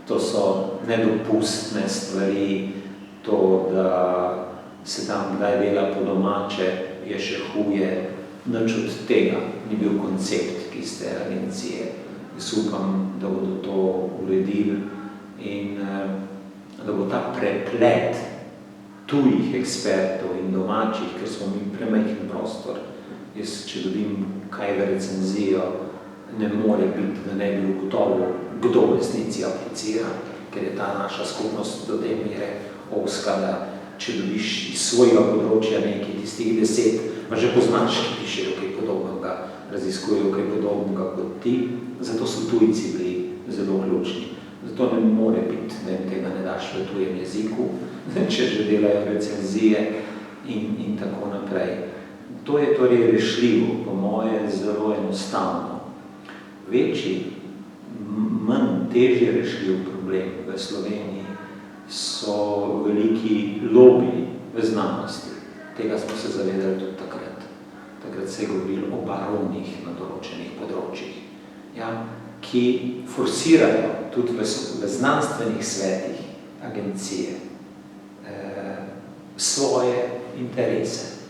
[SPEAKER 2] To so nedopustne stvari, to, da se tam kdaj dela po domače, je še huje, nič od tega ni bil koncept tiste agencije. Jaz upam, da bodo to uredili in da bo ta preplet tujih ekspertov in domačih, ker smo mi premajhen prostor. Jaz, če dobim kaj v recenzijo, ne more biti, da ne bi ugotovil, kdo v resnici aplicira, ker je ta naša skupnost do te mere ovska, da če dobiš iz svojega področja nekaj tistih 10, pa že poznaš, ki pišejo kaj podobnega, raziskujejo kaj podobnega kot ti, zato so tujci bili zelo ključni. Zato ne more biti, da jim tega ne daš v tujem jeziku, če že delajo recenzije in tako naprej. To je torej rešljivo, po moje zelo enostavno. Večji, manj težje rešljiv problem v Sloveniji so veliki lobiji v znanosti. Tega smo se zavedali tudi takrat. Takrat se je govorilo o baronih na določenih področjih, ja, ki forsirajo tudi v znanstvenih svetih agencije svoje interese.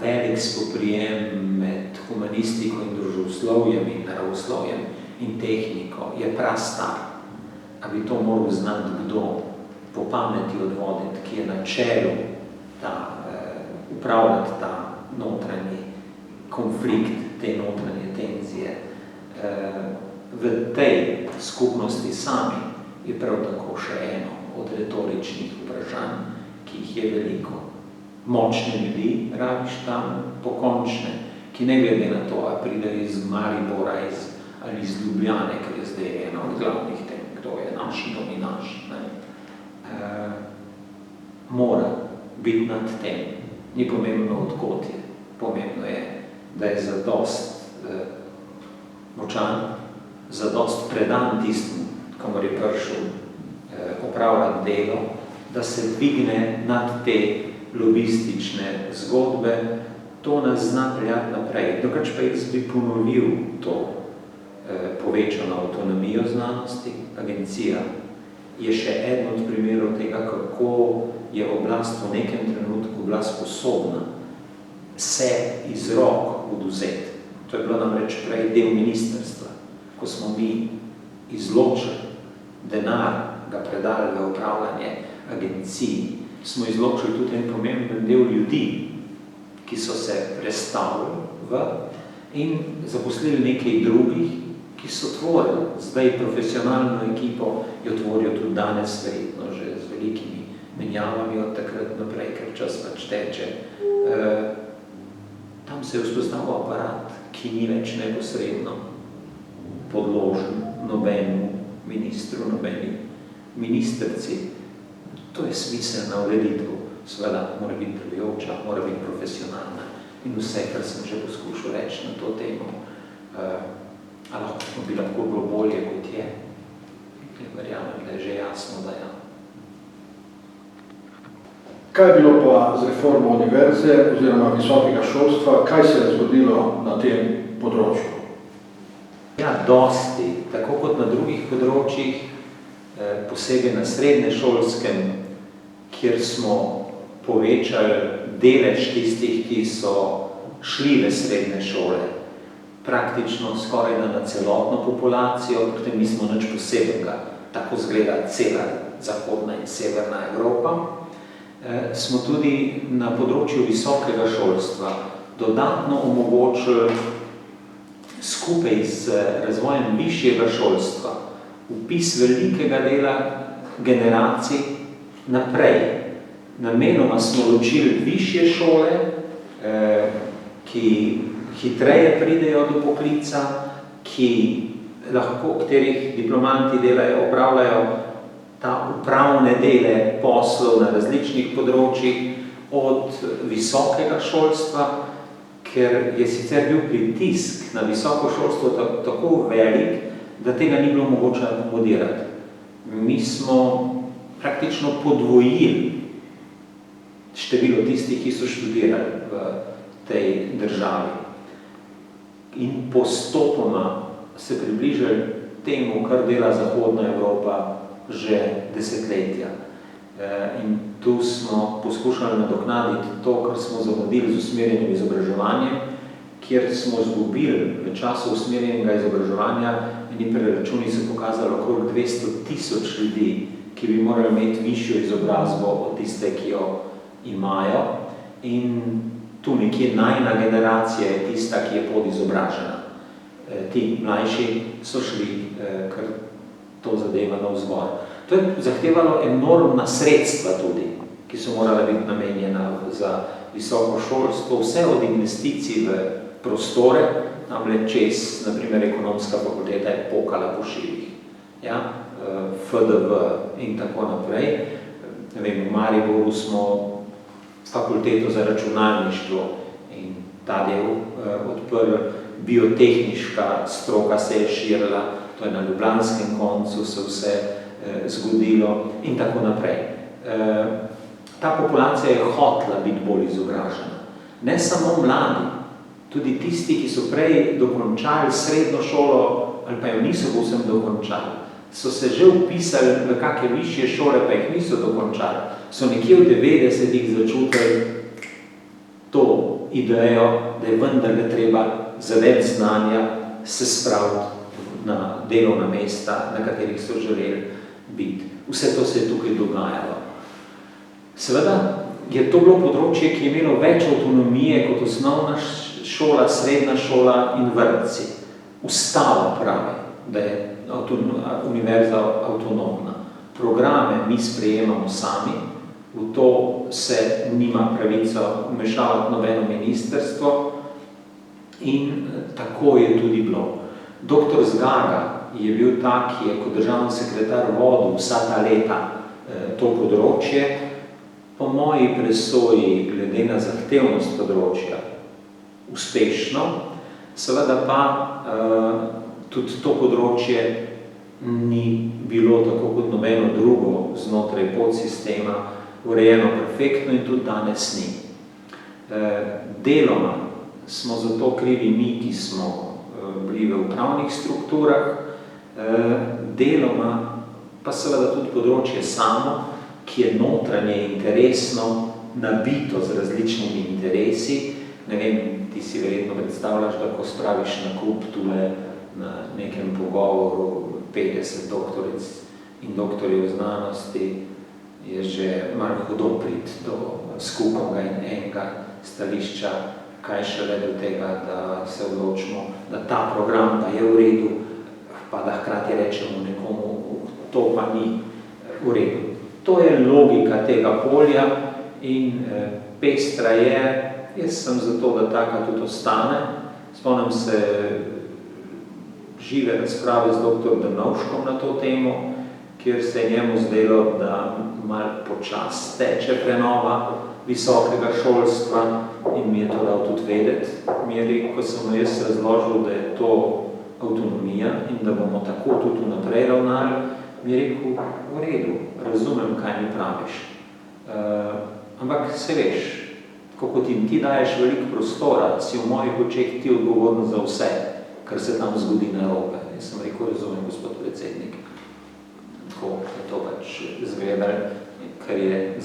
[SPEAKER 2] Velik spoprijem med humanistiko in družboslovjem in naravoslovjem in tehniko je prastar. A bi to moral znati kdo po pameti odvoditi, ki je na čelu upravljati ta notranji konflikt, te notranje tenzije. V tej skupnosti sami je prav tako še eno od retoričnih vprašanj, ki jih je veliko. Močne ljudi rabiš tam, pokončne, ki ne glede na to, a pride iz Maribora ali iz Ljubljane, ker je zdaj ena od glavnih tem, kdo je naš, kdo ni naš. Mora biti nad tem. Ni pomembno, odkot je. Pomembno je, da je zadost močan, zadost predan tistim, kamor je prišel opravljati delo, da se dvigne nad te lobistične zgodbe, to nas zna peljati naprej. Drugač pa jaz bi ponovil to povečano avtonomijo znanosti. Agencija je še eden od primerov tega, kako je oblast v nekem trenutku bila sposobna se iz rok odvzeti. To je bilo namreč prej del ministrstva. Ko smo mi izločili denar, ga predali v upravljanje agenciji, smo izločili tudi en pomemben del ljudi, ki so se prestavili in zaposlili nekaj drugih, ki so tvorili. Zdaj profesionalno ekipo jo tvorijo tudi danes, verjetno že z velikimi menjavami od takrat naprej, ker čas pač teče. Tam se je vzpostavil aparat, ki ni več neposredno podložen nobenemu ministru, nobeni ministrci. To je smiselna ureditev. Seveda mora biti delujoča, mora biti profesionalna in vse, kar sem že poskušal reči na to temo, bi lahko bilo bolje, kot je. Verjamem, da je že jasno, da ja.
[SPEAKER 1] Kaj je bilo pa z reformo univerze oziroma visokega šolstva? Kaj se je zgodilo na tem področju?
[SPEAKER 2] Ja, dosti. Tako kot na drugih področjih, posebej na srednješolskem, kjer smo povečali delež tistih, ki so šli v srednje šole, praktično skoraj na celotno populacijo, potem nismo nič posebnega, tako zgleda cela zahodna in severna Evropa. Smo tudi na področju visokega šolstva dodatno omogočili skupaj z razvojem višjega šolstva vpis velikega dela generacij naprej. Namenoma smo ločili višje šole, ki hitreje pridejo do poklica, katerih diplomanti opravljajo ta upravne dele poslov na različnih področjih od visokega šolstva, ker je sicer bil pritisk na visoko šolstvo tako velik, da tega ni bilo mogoče akomodirati. Mi smo praktično podvojili število tistih, ki so študirali v tej državi. In postopoma se približali temu, kar dela Zahodna Evropa že desetletja. In tu smo poskušali nadoknaditi to, kar smo zamudili z usmerjenim izobraževanjem, kjer smo izgubili v času usmerjenega izobraževanja, eni preračuni so pokazali okrog 200,000 ljudi, ki bi morali imeti višjo izobrazbo od tiste, ki jo imajo. In tu nekje najna generacija je tista, ki je podizobražena. Ti mlajši so šli kar to zadeva navzgor. To je zahtevalo enormna sredstva tudi, ki so morala biti namenjena za visoko šolstvo, vse od investicij v prostore, namreč čez, naprimer, ekonomska fakulteta je pokala po šivih, ja? FDV in tako naprej. V Mariboru smo fakulteto za računalništvo in ta del odprl, biotehniška stroka se je širila, to je na ljubljanskem koncu se vse zgodilo in tako naprej. Ta populacija je hotela biti bolj izobražena. Ne samo mladi, tudi tisti, ki so prej dokončali srednjo šolo ali pa jo niso povsem dokončali, so se že vpisali v kakšne višje šole, pa jih niso dokončali. So nekje v 90-ih začutili to idejo, da je vendarle treba za več znanja se spraviti na delovna mesta, na katerih so želeli biti. Vse to se je tukaj dogajalo. Seveda je to bilo področje, ki je imelo več avtonomije kot osnovna šola, srednja šola in vrtci. Ustava pravi, da je univerza avtonomna. Programe mi sprejemamo sami, v to se nima pravico vmešavati nobeno ministrstvo in tako je tudi bilo. Doktor Zgaga je bil tak, ki je kot državni sekretar vodil vsa ta leta to področje. Po moji presoji, glede na zahtevnost področja, uspešno, seveda pa tudi to področje ni bilo tako kot nobeno drugo znotraj podsistema urejeno perfektno in tudi danes ni. Deloma smo zato krivi mi, ki smo bili v upravnih strukturah, deloma pa seveda tudi področje samo, ki je notranje interesno nabito z različnimi interesi. Ne vem, ti si verjetno predstavljaš, da ko spraviš na kup tule na nekem pogovoru 50 doktoric in doktorjev znanosti, je že malo hudo priti do skupnega in enega stališča, kaj šele do tega, da se odločimo, da ta program pa je v redu, pa da hkrati rečemo nekomu, to pa ni v redu. To je logika tega polja in pestra je, jaz sem zato, da taka tudi ostane. Spomnim se žive razprave z dr. Drnovškom na to temo, kjer se je njemu zdelo, da malo počas teče prenova visokega šolstva in mi je to dal tudi vedeti. Mi je rekel, ko sem jaz razložil, da je to avtonomija in da bomo tako tudi naprej ravnali, mi je rekel, v redu, razumem, kaj mi praviš. Ampak se veš, ko ti daješ veliko prostora, si v mojih očeh ti odgovorno za vse, kar se tam zgodi narobe. Jaz sem rekel, razumem, gospod predsednik. Tako je to pač izgledalo, kar je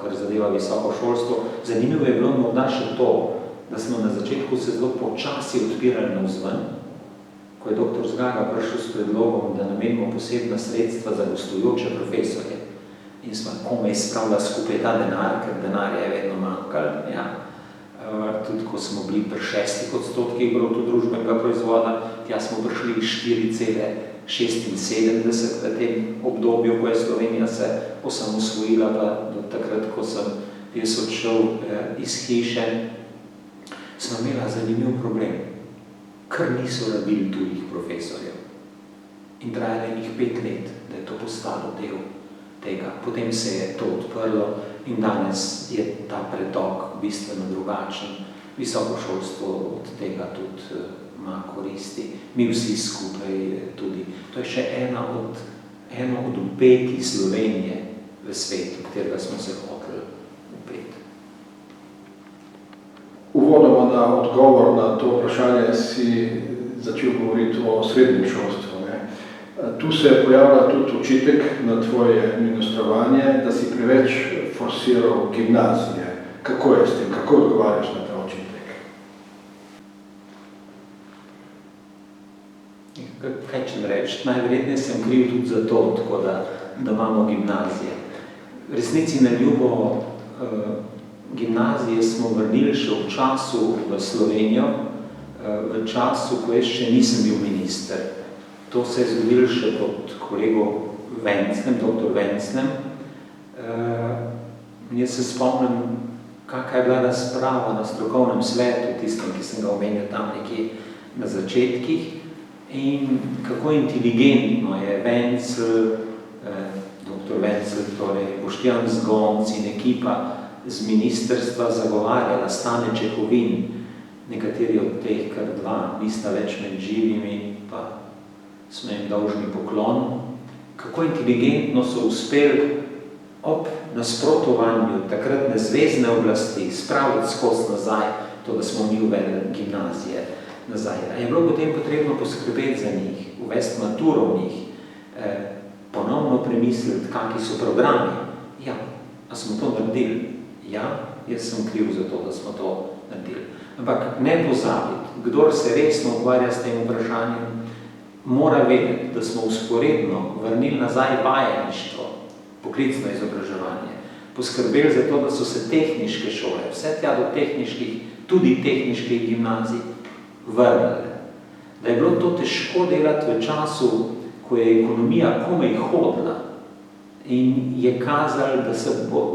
[SPEAKER 2] kar zadeva visoko šolstvo. Zanimivo je bilo morda še to, da smo na začetku se zelo počasi odpirali navzven, ko je dr. Zgaga prišel s predlogom, da namenimo posebna sredstva za gostujoče profesorje. In smo komaj spravljali skupaj ta denar, ker denarja je vedno manjkal. Ja. Tudi ko smo bili pri 6% bruto družbenega proizvoda, tja smo prišli 4,76 v tem obdobju, ko je Slovenija se osamosvojila, pa do takrat, ko sem jaz odšel iz hiše, smo imeli zanimiv problem, ker niso rabili tujih profesorjev. In trajalo jih 5 let, da je to postalo del tega. Potem se je to odprlo in danes je ta pretok bistveno drugačen. Visoko šolstvo od tega tudi ima koristi. Mi vsi skupaj tudi. To je še eno od upetij Slovenije v svetu, katerega smo se hoteli upeti.
[SPEAKER 1] Uvodoma na odgovor na to vprašanje si začel govoriti o srednjem šolstvu. Tu se pojavlja tudi očitek na tvoje ministrovanje, da si preveč forsiral gimnazije. Kako je s tem? Kako odgovarjaš na ta očitek?
[SPEAKER 2] Kaj čem reči? Najverjetneje sem kriv tudi za to, tako da imamo gimnazije. V resnici na ljubo gimnazije smo vrnili še v času v Slovenijo, v času, ko jaz še nisem bil minister. To se je zgodilo še pod kolego Vencnem, dr. Vencnem. Jaz se spomnim, kakva je bila razprava na strokovnem svetu, tistem, ki sem ga omenil tam nekje na začetkih, in kako inteligentno je Vencel, dr. Vencel, torej Boštjan Zgonc in ekipa z ministrstva zagovarjala Stane Čehovin, nekateri od teh, kar 2, nista več med živimi, pa smo jim dolžni poklon, kako inteligentno so uspeli ob nasprotovanju takratne zvezne oblasti spraviti skozi nazaj to, da smo mi uvedli gimnazije nazaj. Je bilo potem potrebno poskrbeti za njih, uvesti maturo v njih, ponovno premisliti, kakvi so programi. Ja, a smo to naredili? Ja, jaz sem kriv za to, da smo to naredili. Ampak ne pozabiti, kdor se resno ukvarja s tem vprašanjem, mora vedeti, da smo usporedno vrnili nazaj vajeništvo, poklicno izobraževanje, poskrbeli za to, da so se tehniške šole, vse tja do tehniških, tudi tehniških gimnazij, vrnile. Da je bilo to težko delati v času, ko je ekonomija komaj hodila in je kazalo,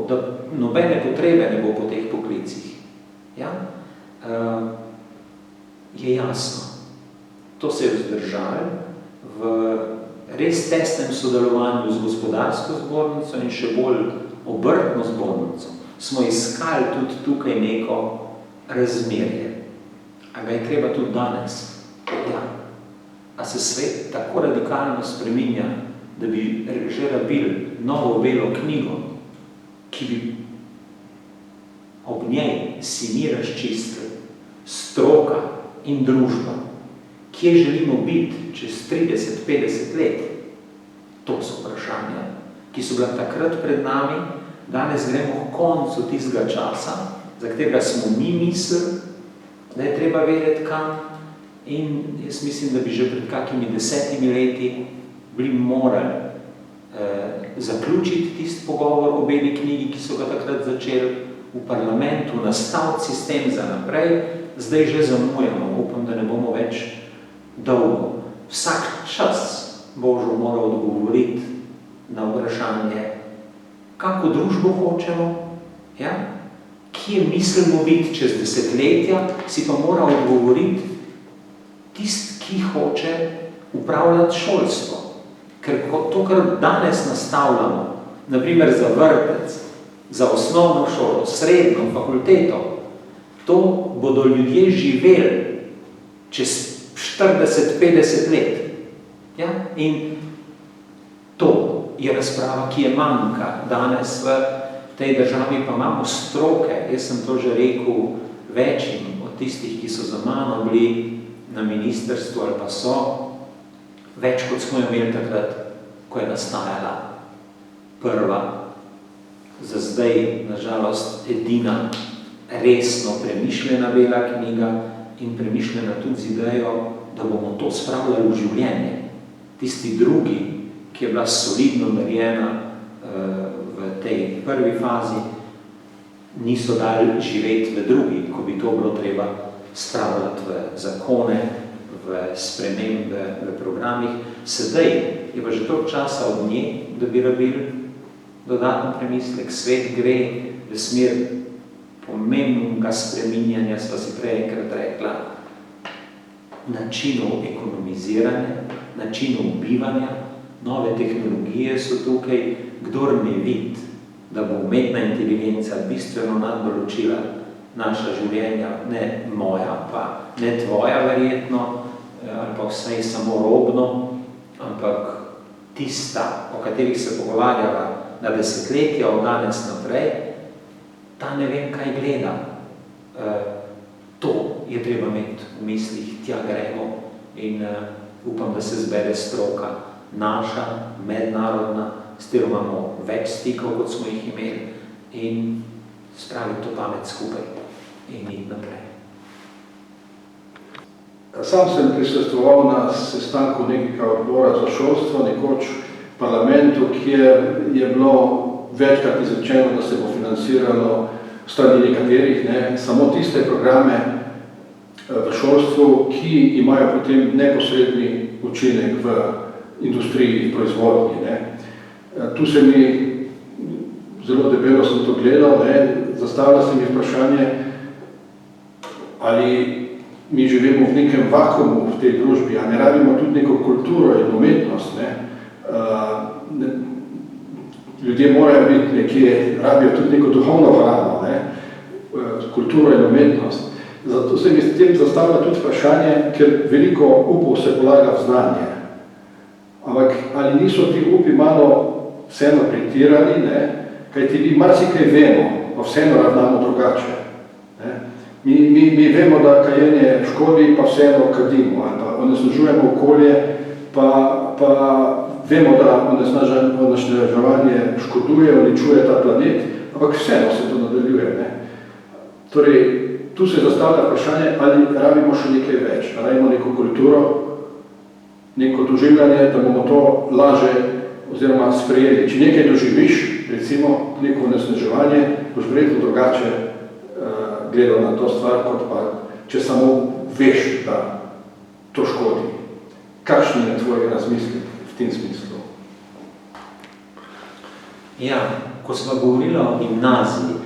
[SPEAKER 2] da nobene potrebe ne bo po teh poklicih. Ja? Je jasno. To se je vzdržalo v res tesnem sodelovanju z gospodarsko zbornico in še bolj obrtno zbornico. Smo iskali tudi tukaj neko razmerje. A ga je treba tudi danes? Ja. A se svet tako radikalno spreminja, da bi že rabili novo belo knjigo, ki bi ob njej si mi razčistili stroka in družba. Kje želimo biti čez 30-50 let? To so vprašanja, ki so bila takrat pred nami, danes gremo k koncu tistega časa, za katerega smo mi mislili, da je treba vedeti kam. In jaz mislim, da bi že pred kakimi 10 leti bili morali zaključiti tisti pogovor o beli knjigi, ki so ga takrat začeli v parlamentu, nastaviti sistem za naprej. Zdaj že zamujamo, upam, da ne bomo več dolgo. Vsak čas Božo mora odgovoriti na vprašanje, kako družbo hočemo, ja? Kje mislimo biti čez desetletja, si pa mora odgovoriti tisti, ki hoče upravljati šolstvo. Ker to, kar danes nastavljamo, naprimer za vrtec, za osnovno šolo, srednjo, fakulteto, to bodo ljudje živeli čez 40-50 let. Ja? In to je razprava, ki je manjka. Danes v tej državi pa imamo stroke. Jaz sem to že rekel večjim od tistih, ki so za mano bili na ministrstvu ali pa so, več kot smo imeli takrat, ko je nastajala prva, za zdaj, nažalost, edina resno premišljena bela knjiga in premišljena tudi z idejo, da bomo to spravljali v življenje. Tisti drugi, ki je bila solidno narejena v tej prvi fazi, niso dali živeti v drugi, ko bi to bilo treba spravljati v zakone, v spremembe, v programih. Sedaj je pa že toliko časa od nje, da bi rabili dodatno premislek. Svet gre v smer pomembnega spreminjanja, sva si prej enkrat rekla, načinov ekonomiziranja, načinov bivanja, nove tehnologije so tukaj. Kdor ne vidi, da bo umetna inteligenca bistveno nadoločila naša življenja, ne moja, pa ne tvoja verjetno, ali pa vsaj samo robno, ampak tista, o katerih se pogovarjava na desetletja od danes naprej, ta ne vem, kaj gleda. To je treba imeti v mislih, tja gremo in upam, da se zbere stroka naša, mednarodna, s katero imamo več stikov, kot smo jih imeli, in spraviti to pamet skupaj in iti naprej.
[SPEAKER 1] Sam sem prisostvoval na sestanku nekega odbora za šolstvo, nekoč v parlamentu, kjer je bilo večkrat izrečeno, da se bo financiralo strani nekaterih, samo tiste programe v šolstvu, ki imajo potem neposredni učinek v industriji, proizvodnji. Tu se mi zelo debelo sem to gledal, zastavlja se mi vprašanje, ali mi živimo v nekem vakuumu v tej družbi, a ne rabimo tudi neko kulturo in umetnost. Ljudje morajo biti nekje, rabijo tudi neko duhovno hrano, kulturo in umetnost. Zato se mi s tem zastavlja tudi vprašanje, ker veliko upov se polaga v znanje. Ampak ali niso ti upi malo vseeno pretirani, kajti mi marsikaj vemo, pa vseeno ravnamo drugače. Mi vemo, da kajenje škodi, pa vseeno kadimo, ali pa onesnažujemo okolje, pa vemo, da onesnaževanje škoduje, uničuje ta planet, ampak vseeno se to nadaljuje. Torej, tu se zastavlja vprašanje, ali rabimo še nekaj več, rabimo neko kulturo, neko doživljanje, da bomo to laže oziroma sprejeli. Če nekaj doživiš, recimo neko onesnaževanje, boš verjetno drugače gledal na to stvar, kot pa če samo veš, da to škodi. Kakšen je tvoj razmislek v tem smislu?
[SPEAKER 2] Ja, ko smo govorili o gimnaziji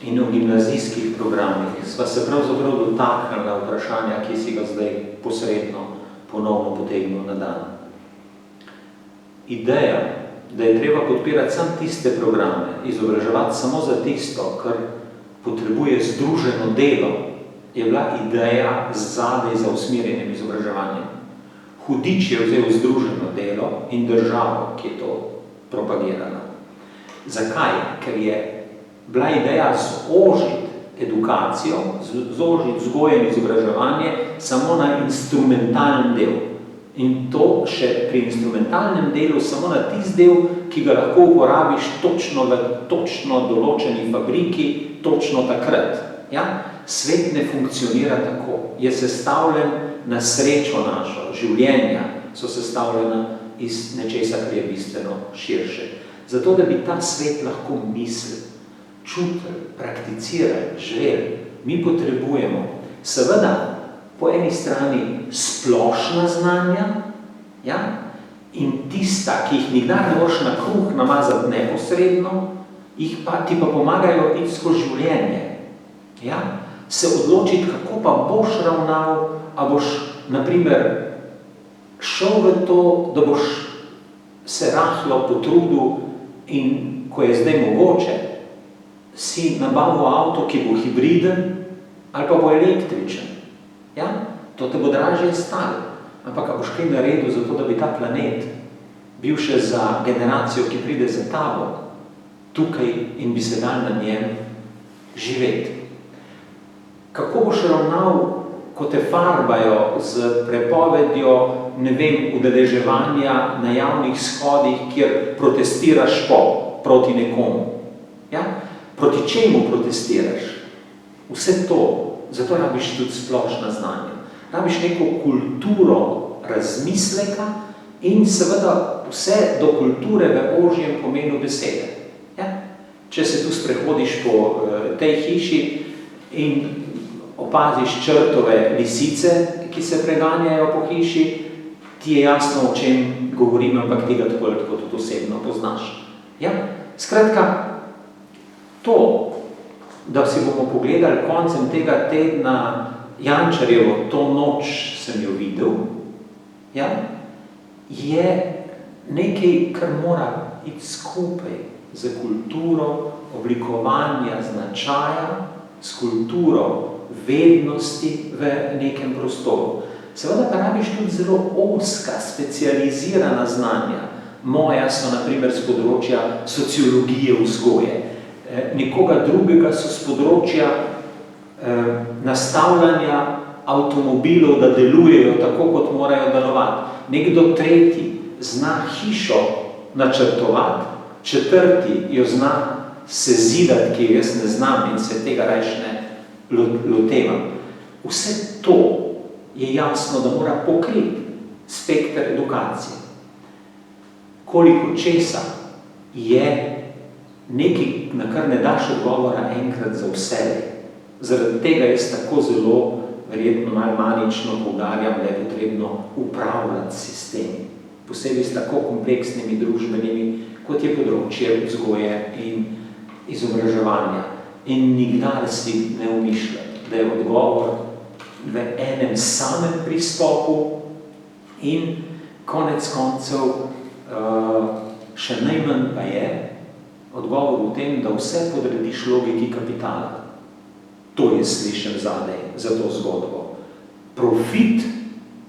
[SPEAKER 2] in o gimnazijskih programih, sva se pravzaprav dotaknila vprašanja, ki si ga zdaj posredno ponovno potegnil na dan. Ideja, da je treba podpirati samo tiste programe, izobraževati samo za tisto, kar potrebuje združeno delo, je bila ideja zadaj za usmerjenim izobraževanjem. Hudič je vzel združeno delo in državo, ki je to propagirala. Zakaj? Ker je bila ideja zožiti edukacijo, zožiti vzgoje in izobraževanje samo na instrumentalni del. In to še pri instrumentalnem delu samo na tisti del, ki ga lahko uporabiš točno v točno določeni fabriki, točno takrat. Ja? Svet ne funkcionira tako. Je sestavljen na srečo našo, življenja so sestavljena iz nečesa, kar je bistveno širše. Zato, da bi ta svet lahko mislil, čutil, prakticiral, živel, mi potrebujemo seveda po eni strani splošna znanja, ja? In tista, ki jih nikdar ne moreš na kruh namazati neposredno, ti pa pomagajo iti skozi življenje. Ja? Se odločiti, kako pa boš ravnal, a boš, na primer, šel v to, da boš se rahlo potrudil in ko je zdaj mogoče, si nabavil avto, ki bo hibriden ali pa bo električen. Ja? To te bo dražje stalo. Ampak a boš kaj naredil za to, da bi ta planet bil še za generacijo, ki pride za tabo, tukaj in bi se dal na njem živeti. Kako boš ravnal, ko te farbajo z prepovedjo, ne vem, udeleževanja na javnih shodih, kjer protestiraš proti nekomu? Ja? Proti čemu protestiraš? Vse to, zato rabiš tudi splošna znanja. Rabiš neko kulturo razmisleka in seveda vse do kulture v ožjem pomenu besede. Ja? Če se tu sprehodiš po tej hiši in opaziš črtove lisice, ki se preganjajo po hiši, ti je jasno, o čem govorim, ampak ti ga tako tudi osebno poznaš. Ja? Skratka, to, da si bomo pogledali koncem tega tedna Jančarjevo To noč sem jo videl, ja, je nekaj, kar mora iti skupaj z kulturo oblikovanja značaja, s kulturo vednosti v nekem prostoru. Seveda pa rabiš tudi zelo ozka, specializirana znanja. Moja so na primer z področja sociologije vzgoje. Nekoga drugega so z področja nastavljanja avtomobilov, da delujejo tako, kot morajo delovati. Nekdo tretji zna hišo načrtovati, četrti jo zna sezidati, ki jaz ne znam in se tega rajš ne lotevam. Vse to je jasno, da mora pokriti spekter edukacije. Koliko česa je nekaj, na kar ne daš odgovora enkrat za vse. Zaradi tega jaz tako zelo, verjetno malo manično poudarjam, da je potrebno upravljati sistemi. Posebej s tako kompleksnimi družbenimi, kot je področje vzgoje in izobraževanja. In nikdar si ne umišljati, da je odgovor v enem samem pristopu in konec koncev še najmanj pa je odgovor v tem, da vse podrediš logiki kapitala. To je slišem zadaj za to zgodbo. Profit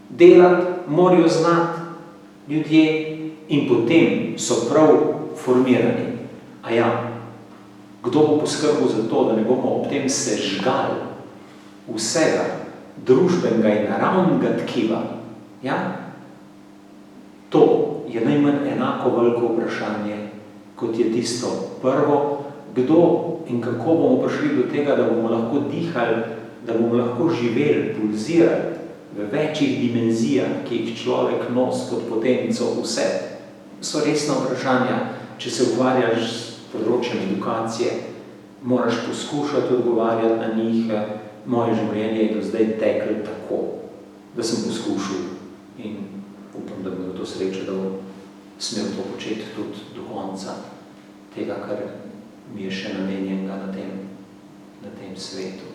[SPEAKER 2] delati morajo znati ljudje in potem so prav formirani. A ja, kdo bo poskrbel za to, da ne bomo ob tem sežgali vsega družbenega in naravnega tkiva? Ja? To je najmanj enako veliko vprašanje, kot je tisto prvo, kdo in kako bomo prišli do tega, da bomo lahko dihali, da bomo lahko živeli, pulzirali v večjih dimenzijah, ki jih človek nos kot potenco vse. So resna vprašanja, če se ukvarjaš s področjem edukacije, moraš poskušati odgovarjati na njih. Moje življenje je do zdaj teklo tako, da sem poskušal in upam, da bodo to srečo, da bom smel to početi tudi do konca tega, kar mi je še namenjenega na tem svetu.